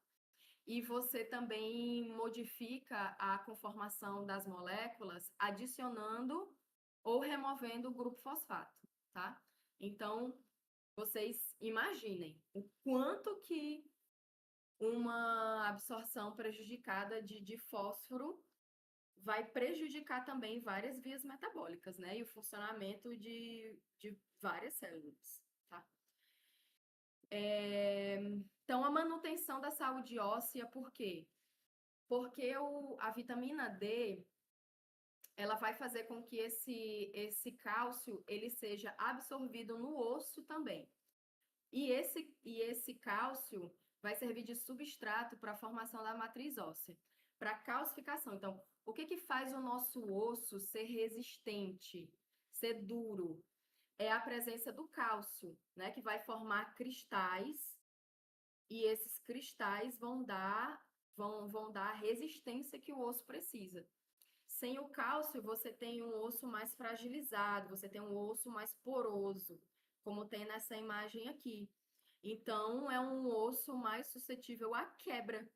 E você também modifica a conformação das moléculas adicionando ou removendo o grupo fosfato, tá? Então, vocês imaginem o quanto que uma absorção prejudicada de fósforo vai prejudicar também várias vias metabólicas, né? E o funcionamento de várias células, tá? Então, a manutenção da saúde óssea, por quê? Porque a vitamina D, ela vai fazer com que esse cálcio, ele seja absorvido no osso também. E esse cálcio vai servir de substrato para a formação da matriz óssea. para calcificação. Então, o que que faz o nosso osso ser resistente, ser duro? É a presença do cálcio, né, que vai formar cristais, e esses cristais vão dar a resistência que o osso precisa. Sem o cálcio, você tem um osso mais fragilizado, você tem um osso mais poroso, como tem nessa imagem aqui. Então, é um osso mais suscetível à quebra,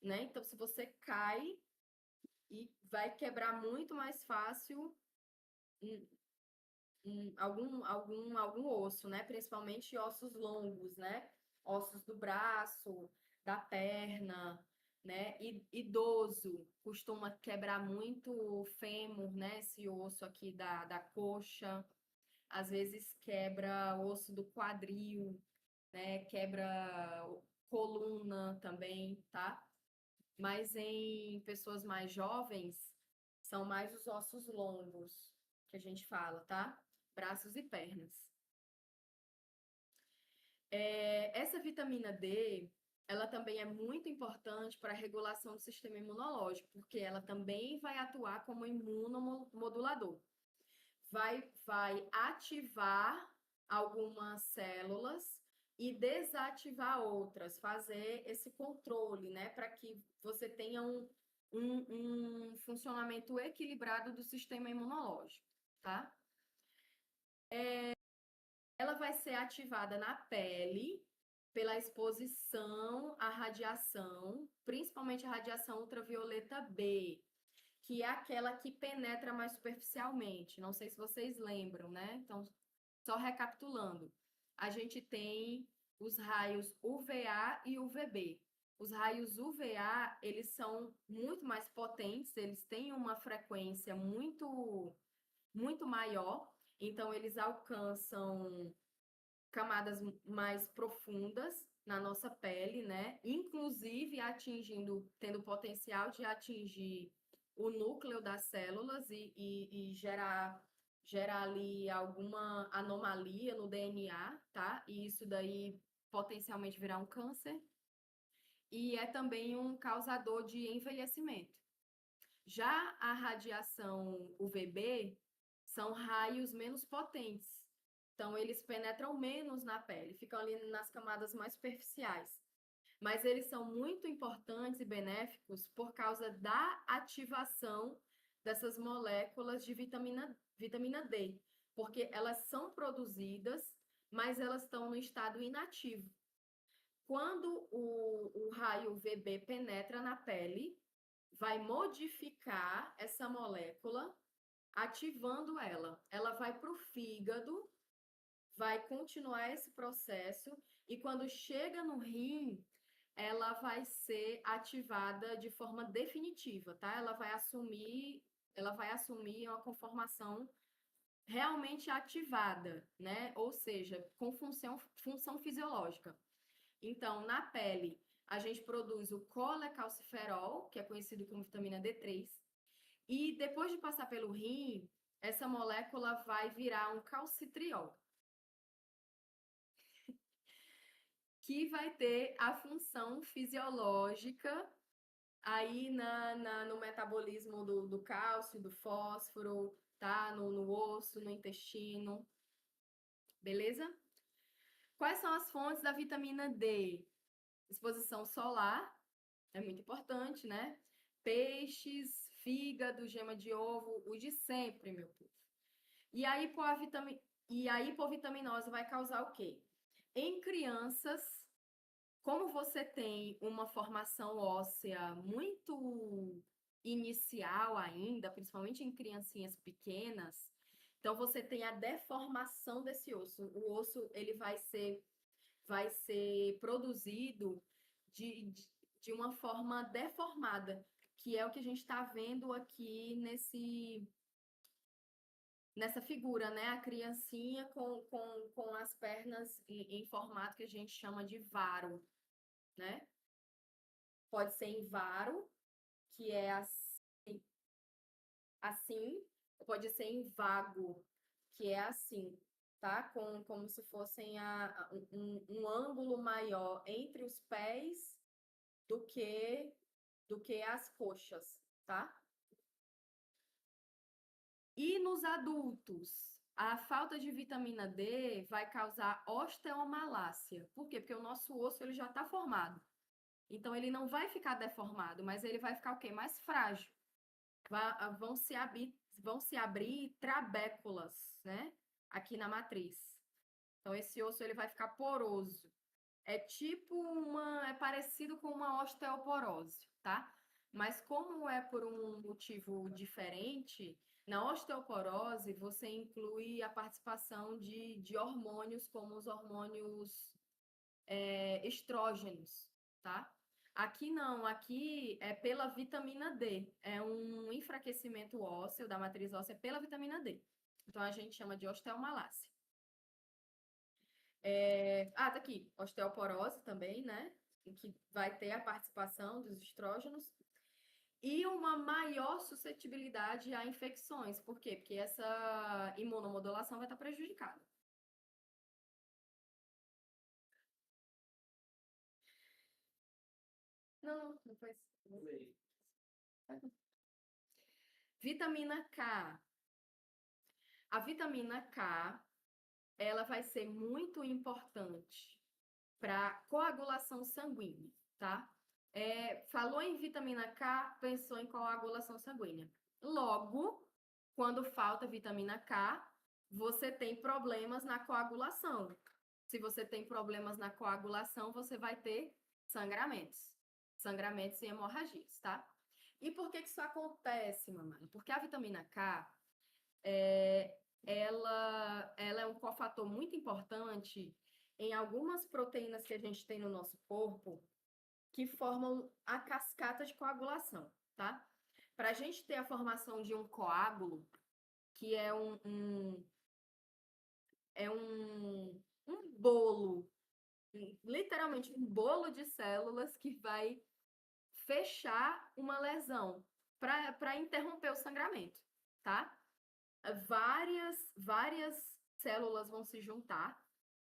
né? Então, se você cai, e vai quebrar muito mais fácil algum osso, né? Principalmente ossos longos, né? Ossos do braço, da perna, né? E idoso costuma quebrar muito o fêmur, né? Esse osso aqui da coxa. Às vezes quebra o osso do quadril, né? Quebra coluna também, tá? Mas em pessoas mais jovens, são mais os ossos longos que a gente fala, tá? Braços e pernas. Essa vitamina D, ela também é muito importante para a regulação do sistema imunológico, porque ela também vai atuar como imunomodulador. Vai ativar algumas células e desativar outras, fazer esse controle, né, para que você tenha um funcionamento equilibrado do sistema imunológico, tá? Ela vai ser ativada na pele pela exposição à radiação, principalmente a radiação ultravioleta B, que é aquela que penetra mais superficialmente. Não sei se vocês lembram, né? Então, só recapitulando, a gente tem os raios UVA e UVB. Os raios UVA, eles são muito mais potentes, eles têm uma frequência muito maior, então eles alcançam camadas mais profundas na nossa pele, né? Inclusive tendo potencial de atingir o núcleo das células e gerar ali alguma anomalia no DNA, tá? E isso daí potencialmente virar um câncer. E é também um causador de envelhecimento. Já a radiação UVB são raios menos potentes. Então, eles penetram menos na pele, ficam ali nas camadas mais superficiais. Mas eles são muito importantes e benéficos por causa da ativação dessas moléculas de vitamina D, porque elas são produzidas, mas elas estão no estado inativo. Quando o raio UVB penetra na pele, vai modificar essa molécula, ativando ela. Ela vai para o fígado, vai continuar esse processo, e quando chega no rim, ela vai ser ativada de forma definitiva, tá? Ela vai assumir uma conformação realmente ativada, né? Ou seja, com função fisiológica. Então, na pele, a gente produz o colecalciferol, que é conhecido como vitamina D3, e depois de passar pelo rim, essa molécula vai virar um calcitriol, que vai ter a função fisiológica aí no metabolismo do cálcio, do fósforo, tá? No osso, no intestino, beleza? Quais são as fontes da vitamina D? Exposição solar, é muito importante, né? Peixes, fígado, gema de ovo, o de sempre, meu povo. E a hipovitaminose vai causar o quê? Em crianças, como você tem uma formação óssea muito inicial ainda, principalmente em criancinhas pequenas, então você tem a deformação desse osso. O osso ele vai ser produzido de uma forma deformada, que é o que a gente está vendo aqui nessa figura, né? A criancinha com as pernas em formato que a gente chama de varo, né? Pode ser em varo, que é assim, pode ser em vago, que é assim, tá? Como se fossem um ângulo maior entre os pés do que do que as coxas, tá? E nos adultos, a falta de vitamina D vai causar osteomalácia. Por quê? Porque o nosso osso ele já está formado. Então ele não vai ficar deformado, mas ele vai ficar o quê? Mais frágil. Vão se abrir trabéculas, né? Aqui na matriz. Então esse osso ele vai ficar poroso. É parecido com uma osteoporose, tá? Mas como é por um motivo diferente, na osteoporose você inclui a participação de hormônios, como os hormônios estrógenos, tá? Aqui não, aqui é pela vitamina D, é um enfraquecimento ósseo, da matriz óssea pela vitamina D. Então a gente chama de osteomalácia. Tá aqui, osteoporose também, né? Em que vai ter a participação dos estrógenos. E uma maior suscetibilidade a infecções. Por quê? Porque essa imunomodulação vai estar prejudicada. Não foi isso. Vitamina K. A vitamina K, ela vai ser muito importante para coagulação sanguínea, tá? Falou em vitamina K, pensou em coagulação sanguínea. Logo, quando falta vitamina K, você tem problemas na coagulação. Se você tem problemas na coagulação, você vai ter sangramentos e hemorragias, tá? E por que isso acontece, mamãe? Porque a vitamina K, ela é um cofator muito importante em algumas proteínas que a gente tem no nosso corpo que formam a cascata de coagulação, tá? Para a gente ter a formação de um coágulo, que é um bolo, literalmente um bolo de células que vai fechar uma lesão para interromper o sangramento, tá? Várias células vão se juntar,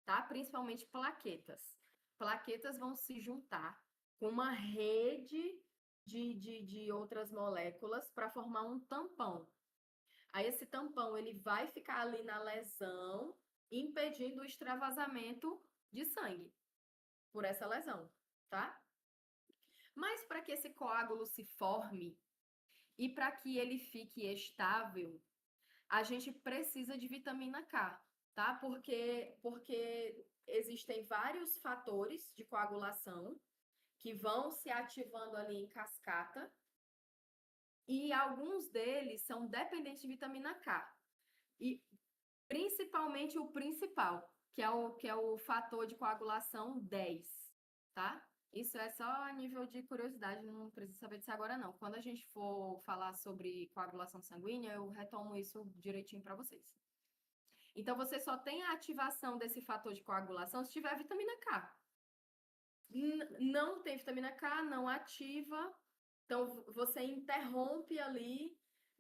tá? Principalmente plaquetas. Plaquetas vão se juntar com uma rede de outras moléculas para formar um tampão. Aí esse tampão ele vai ficar ali na lesão, impedindo o extravasamento de sangue por essa lesão, tá? Mas para que esse coágulo se forme e para que ele fique estável, a gente precisa de vitamina K, tá? Porque existem vários fatores de coagulação que vão se ativando ali em cascata e alguns deles são dependentes de vitamina K. E principalmente o principal, que é o fator de coagulação 10, tá? Isso é só a nível de curiosidade, não precisa saber disso agora não. Quando a gente for falar sobre coagulação sanguínea, eu retomo isso direitinho para vocês. Então, você só tem a ativação desse fator de coagulação se tiver vitamina K. Não tem vitamina K, não ativa. Então, você interrompe ali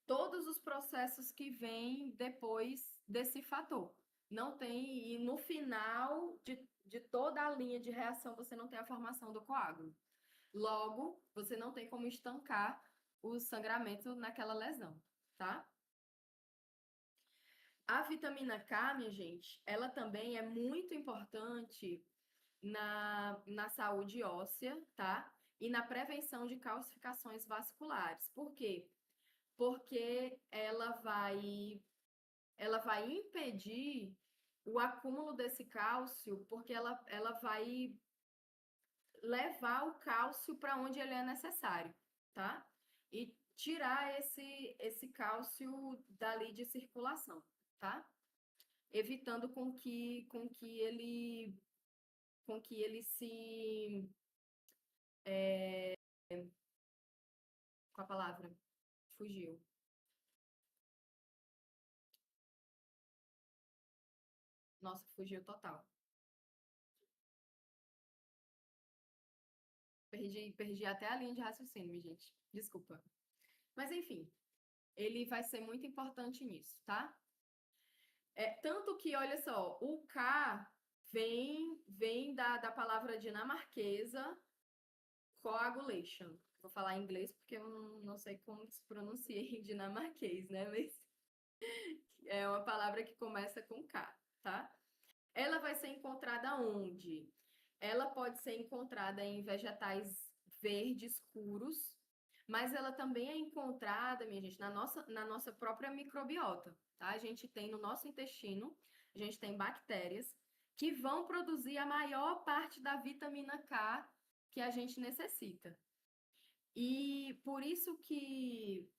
todos os processos que vêm depois desse fator. Não tem, e no final de toda a linha de reação, você não tem a formação do coágulo. Logo, você não tem como estancar o sangramento naquela lesão, tá? A vitamina K, minha gente, ela também é muito importante na saúde óssea, tá? E na prevenção de calcificações vasculares. Por quê? Porque ela vai impedir o acúmulo desse cálcio, porque ela vai levar o cálcio para onde ele é necessário, tá? E tirar esse cálcio dali de circulação, tá? Evitando com que ele se com a palavra fugiu. Nossa, fugiu total. Perdi até a linha de raciocínio, minha gente. Desculpa. Mas enfim, ele vai ser muito importante nisso, tá? Tanto que, olha só, o K vem da palavra dinamarquesa coagulation. Vou falar em inglês porque eu não sei como se pronuncia em dinamarquês, né? Mas é uma palavra que começa com K, tá? Ela vai ser encontrada onde? Ela pode ser encontrada em vegetais verdes escuros, mas ela também é encontrada, minha gente, na nossa própria microbiota, tá? A gente tem no nosso intestino, a gente tem bactérias que vão produzir a maior parte da vitamina K que a gente necessita. E por isso que,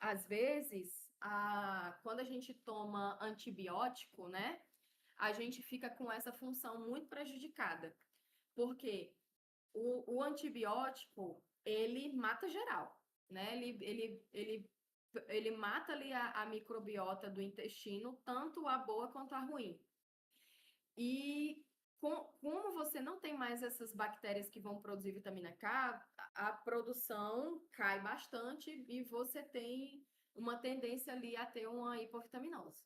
às vezes, quando a gente toma antibiótico, né, a gente fica com essa função muito prejudicada. Porque o antibiótico, ele mata geral, né? Ele mata ali a microbiota do intestino, tanto a boa quanto a ruim. E como você não tem mais essas bactérias que vão produzir vitamina K, a produção cai bastante e você tem uma tendência ali a ter uma hipovitaminose,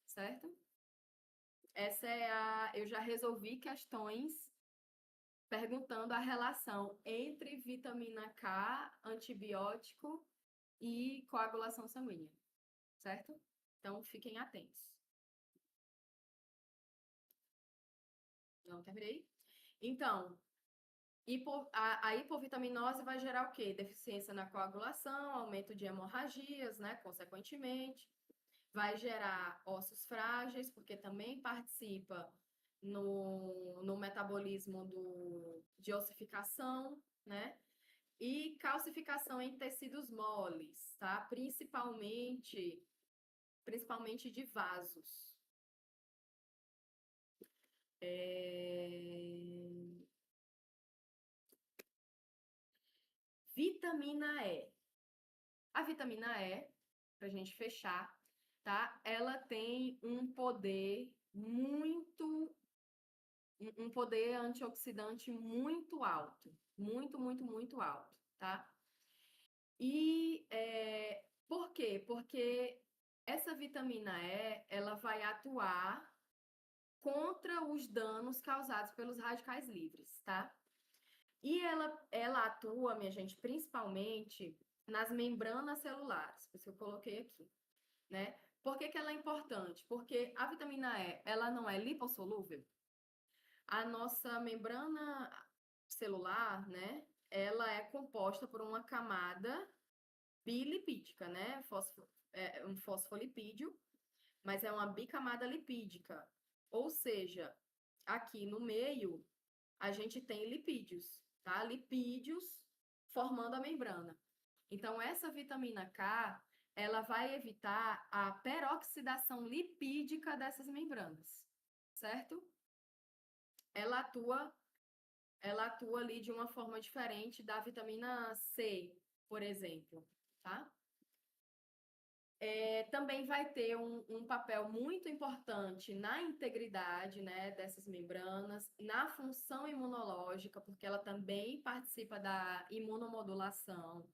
certo? Eu já resolvi questões perguntando a relação entre vitamina K, antibiótico e coagulação sanguínea, certo? Então, fiquem atentos. Não terminei? Então, a hipovitaminose vai gerar o quê? Deficiência na coagulação, aumento de hemorragias, né? Consequentemente, vai gerar ossos frágeis, porque também participa no metabolismo de ossificação, né? E calcificação em tecidos moles, tá? Principalmente de vasos. Vitamina E. A vitamina E, pra gente fechar, tá? Ela tem um poder antioxidante muito alto. Muito, muito, muito alto, tá? E por quê? Porque essa vitamina E, ela vai atuar contra os danos causados pelos radicais livres, tá? E ela atua, minha gente, principalmente nas membranas celulares, por isso que eu coloquei aqui, né? Por que que ela é importante? Porque a vitamina E, ela não é lipossolúvel. A nossa membrana celular, né? Ela é composta por uma camada bilipídica, né? Um fosfolipídio, mas é uma bicamada lipídica. Ou seja, aqui no meio a gente tem lipídios, tá? Lipídios formando a membrana. Então, essa vitamina K, ela vai evitar a peroxidação lipídica dessas membranas, certo? Ela atua, ela atua ali de uma forma diferente da vitamina C, por exemplo, tá? Também vai ter um papel muito importante na integridade, né, dessas membranas, na função imunológica, porque ela também participa da imunomodulação.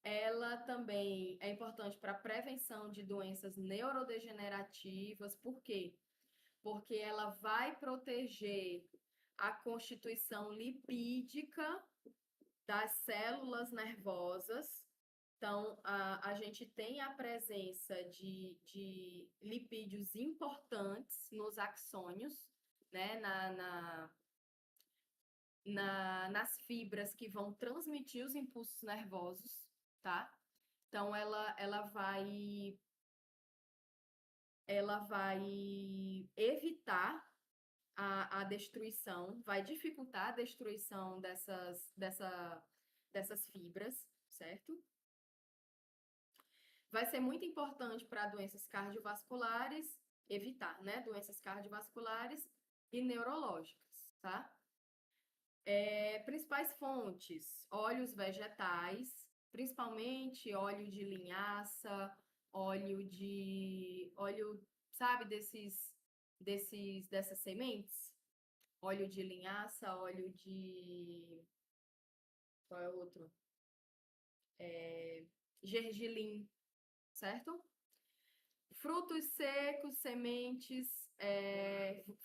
Ela também é importante para a prevenção de doenças neurodegenerativas. Por quê? Porque ela vai proteger a constituição lipídica das células nervosas. Então, a gente tem a presença de lipídios importantes nos axônios, né? Nas fibras que vão transmitir os impulsos nervosos, tá? Então, ela vai evitar a destruição, vai dificultar a destruição dessas fibras, certo? Vai ser muito importante para doenças cardiovasculares, evitar, né? Doenças cardiovasculares e neurológicas, tá? Principais fontes: óleos vegetais, principalmente óleo de linhaça, sabe, dessas sementes? Óleo de linhaça, qual é o outro? Gergelim, certo? Frutos secos, sementes,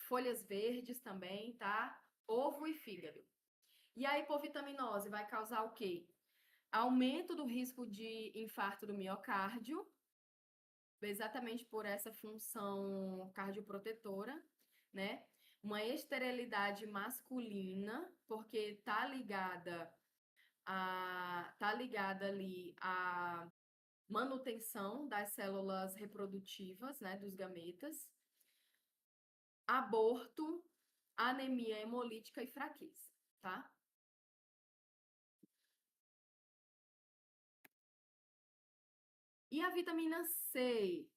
folhas verdes também, tá? Ovo e fígado. E a hipovitaminose vai causar o quê? Aumento do risco de infarto do miocárdio, exatamente por essa função cardioprotetora, né? Uma esterilidade masculina, porque tá ligada ali à manutenção das células reprodutivas, né, dos gametas, aborto, anemia hemolítica e fraqueza, tá? E a vitamina C?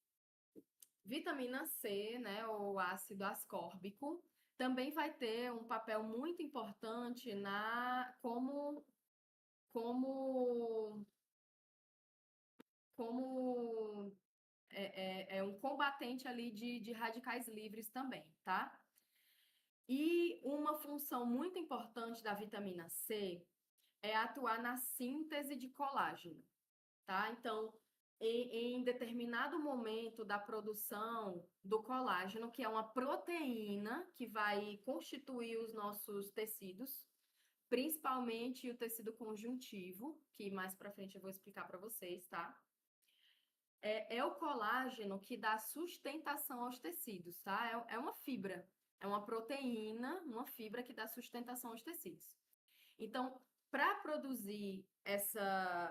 Vitamina C, né, ou ácido ascórbico, também vai ter um papel muito importante como como é um combatente ali de radicais livres também, tá? E uma função muito importante da vitamina C é atuar na síntese de colágeno, tá? Então, em determinado momento da produção do colágeno, que é uma proteína que vai constituir os nossos tecidos, principalmente o tecido conjuntivo, que mais para frente eu vou explicar para vocês, tá? É o colágeno que dá sustentação aos tecidos, tá? É uma fibra, é uma proteína, uma fibra que dá sustentação aos tecidos. Então, para produzir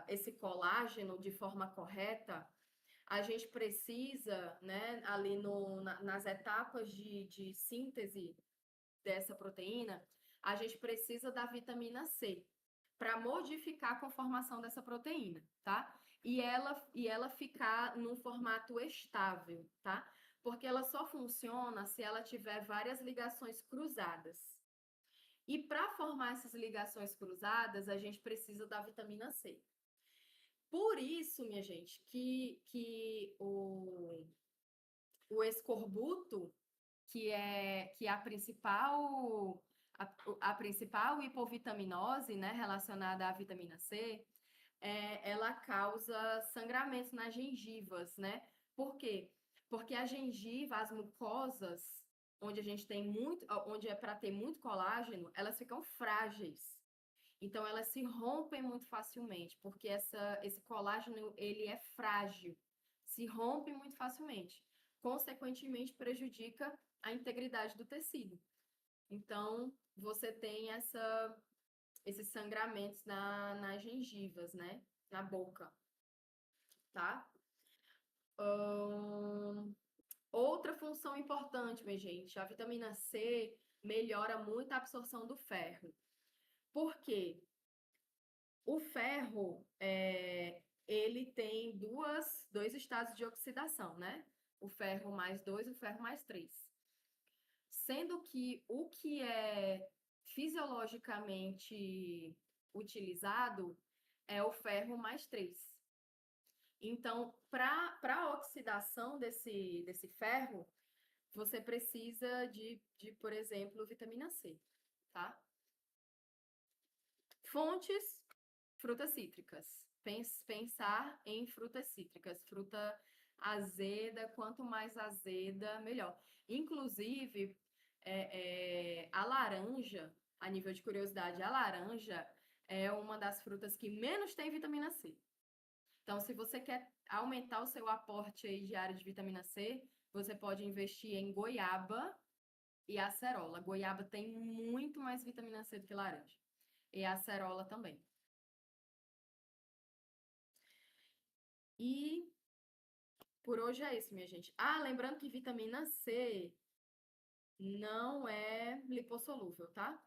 esse colágeno de forma correta, a gente precisa, né, ali nas etapas de síntese dessa proteína, a gente precisa da vitamina C para modificar a conformação dessa proteína, tá? E ela ficar num formato estável, tá? Porque ela só funciona se ela tiver várias ligações cruzadas. E para formar essas ligações cruzadas, a gente precisa da vitamina C. Por isso, minha gente, que o escorbuto, que é a principal hipovitaminose, né, relacionada à vitamina C, ela causa sangramentos nas gengivas, né? Por quê? Porque a gengiva, as mucosas, onde a gente tem muito, onde é para ter muito colágeno, elas ficam frágeis. Então elas se rompem muito facilmente, porque esse colágeno ele é frágil, se rompe muito facilmente. Consequentemente, prejudica a integridade do tecido. Então, você tem esses sangramentos nas gengivas, né? Na boca, tá? Outra função importante, minha gente, a vitamina C melhora muito a absorção do ferro. Por quê? O ferro, ele tem dois estados de oxidação, né? O ferro mais 2 e o ferro mais 3. Sendo que o que é fisiologicamente utilizado é o ferro mais 3. Então, para a oxidação desse ferro, você precisa por exemplo, vitamina C, tá? Fontes, frutas cítricas. Pensar em frutas cítricas. Fruta azeda, quanto mais azeda, melhor. Inclusive, a laranja, a nível de curiosidade, a laranja é uma das frutas que menos tem vitamina C. Então, se você quer aumentar o seu aporte aí diário de vitamina C, você pode investir em goiaba e acerola. Goiaba tem muito mais vitamina C do que laranja. E a acerola também. E por hoje é isso, minha gente. Ah, lembrando que vitamina C não é lipossolúvel, tá?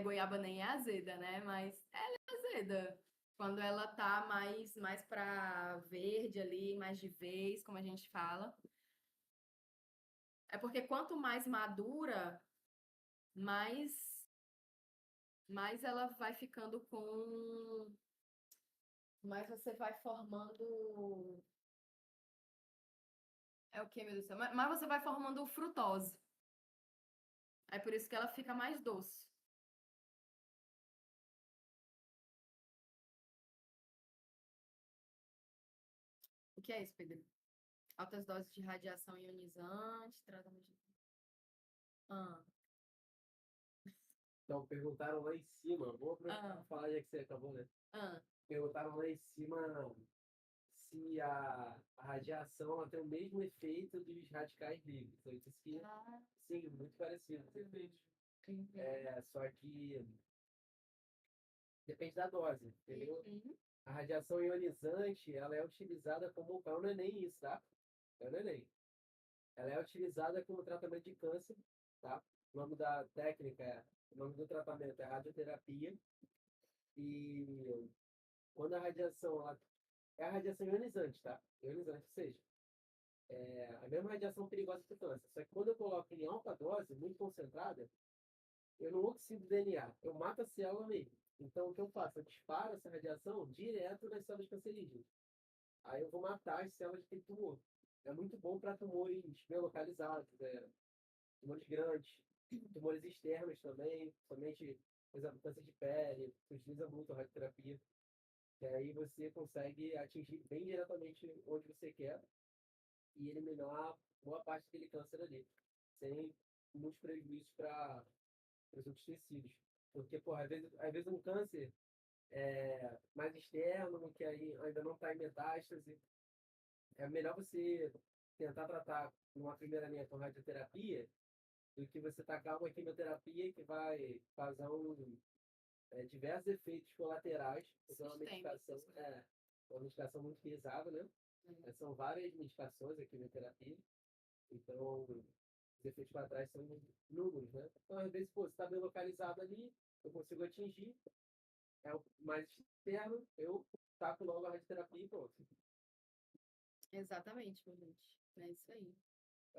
Goiaba nem é azeda, né? Mas ela é azeda. Quando ela tá mais para verde ali, mais de vez, como a gente fala. É porque quanto mais madura, mais, mais ela vai ficando com. Mais você vai formando. É o que, meu Deus do céu? Mais você vai formando frutose. É por isso que ela fica mais doce. O que é isso, Pedro? Altas doses de radiação ionizante, tratamento de... Ah, Então, perguntaram lá em cima, vou aproveitar Ah, pra falar já que você acabou, né? ah. Perguntaram lá em cima se a radiação ela tem o mesmo efeito dos radicais livres. Então, eu disse que Ah, sim, muito parecido. uhum. Só que depende da dose, entendeu? Uhum. A radiação ionizante, ela é utilizada como, não é nem isso, tá? Não é nem. Ela é utilizada como tratamento de câncer, tá? O nome da técnica, o nome do tratamento é radioterapia. E quando a radiação, ela, é a radiação ionizante, tá? Ionizante, ou seja, é a mesma radiação perigosa para o câncer. Só que quando eu coloco em alta dose, muito concentrada, eu não oxido o DNA, eu mato a célula mesmo. Então, o que eu faço? Eu disparo essa radiação direto nas células cancerígenas. Aí eu vou matar as células que tem tumor. É muito bom para tumores bem localizados, tumores grandes, tumores externos também, somente, por exemplo, câncer de pele, se utiliza muito a radioterapia. E aí você consegue atingir bem diretamente onde você quer e eliminar boa parte daquele câncer ali, sem muitos prejuízos para os outros tecidos. Porque, porra, às vezes um câncer mais externo, que aí ainda não está em metástase, é melhor você tentar tratar numa primeira linha com radioterapia do que você tacar uma quimioterapia que vai causar diversos efeitos colaterais, porque é Sistêmicos, né? uma medicação muito pesada, né? São várias medicações a quimioterapia, então os efeitos colaterais são inúmeros, né? Então, às vezes, pô, você está bem localizado ali, eu consigo atingir, é o mais externo, eu taco logo a radioterapia e pronto. Exatamente, meu gente. É isso aí.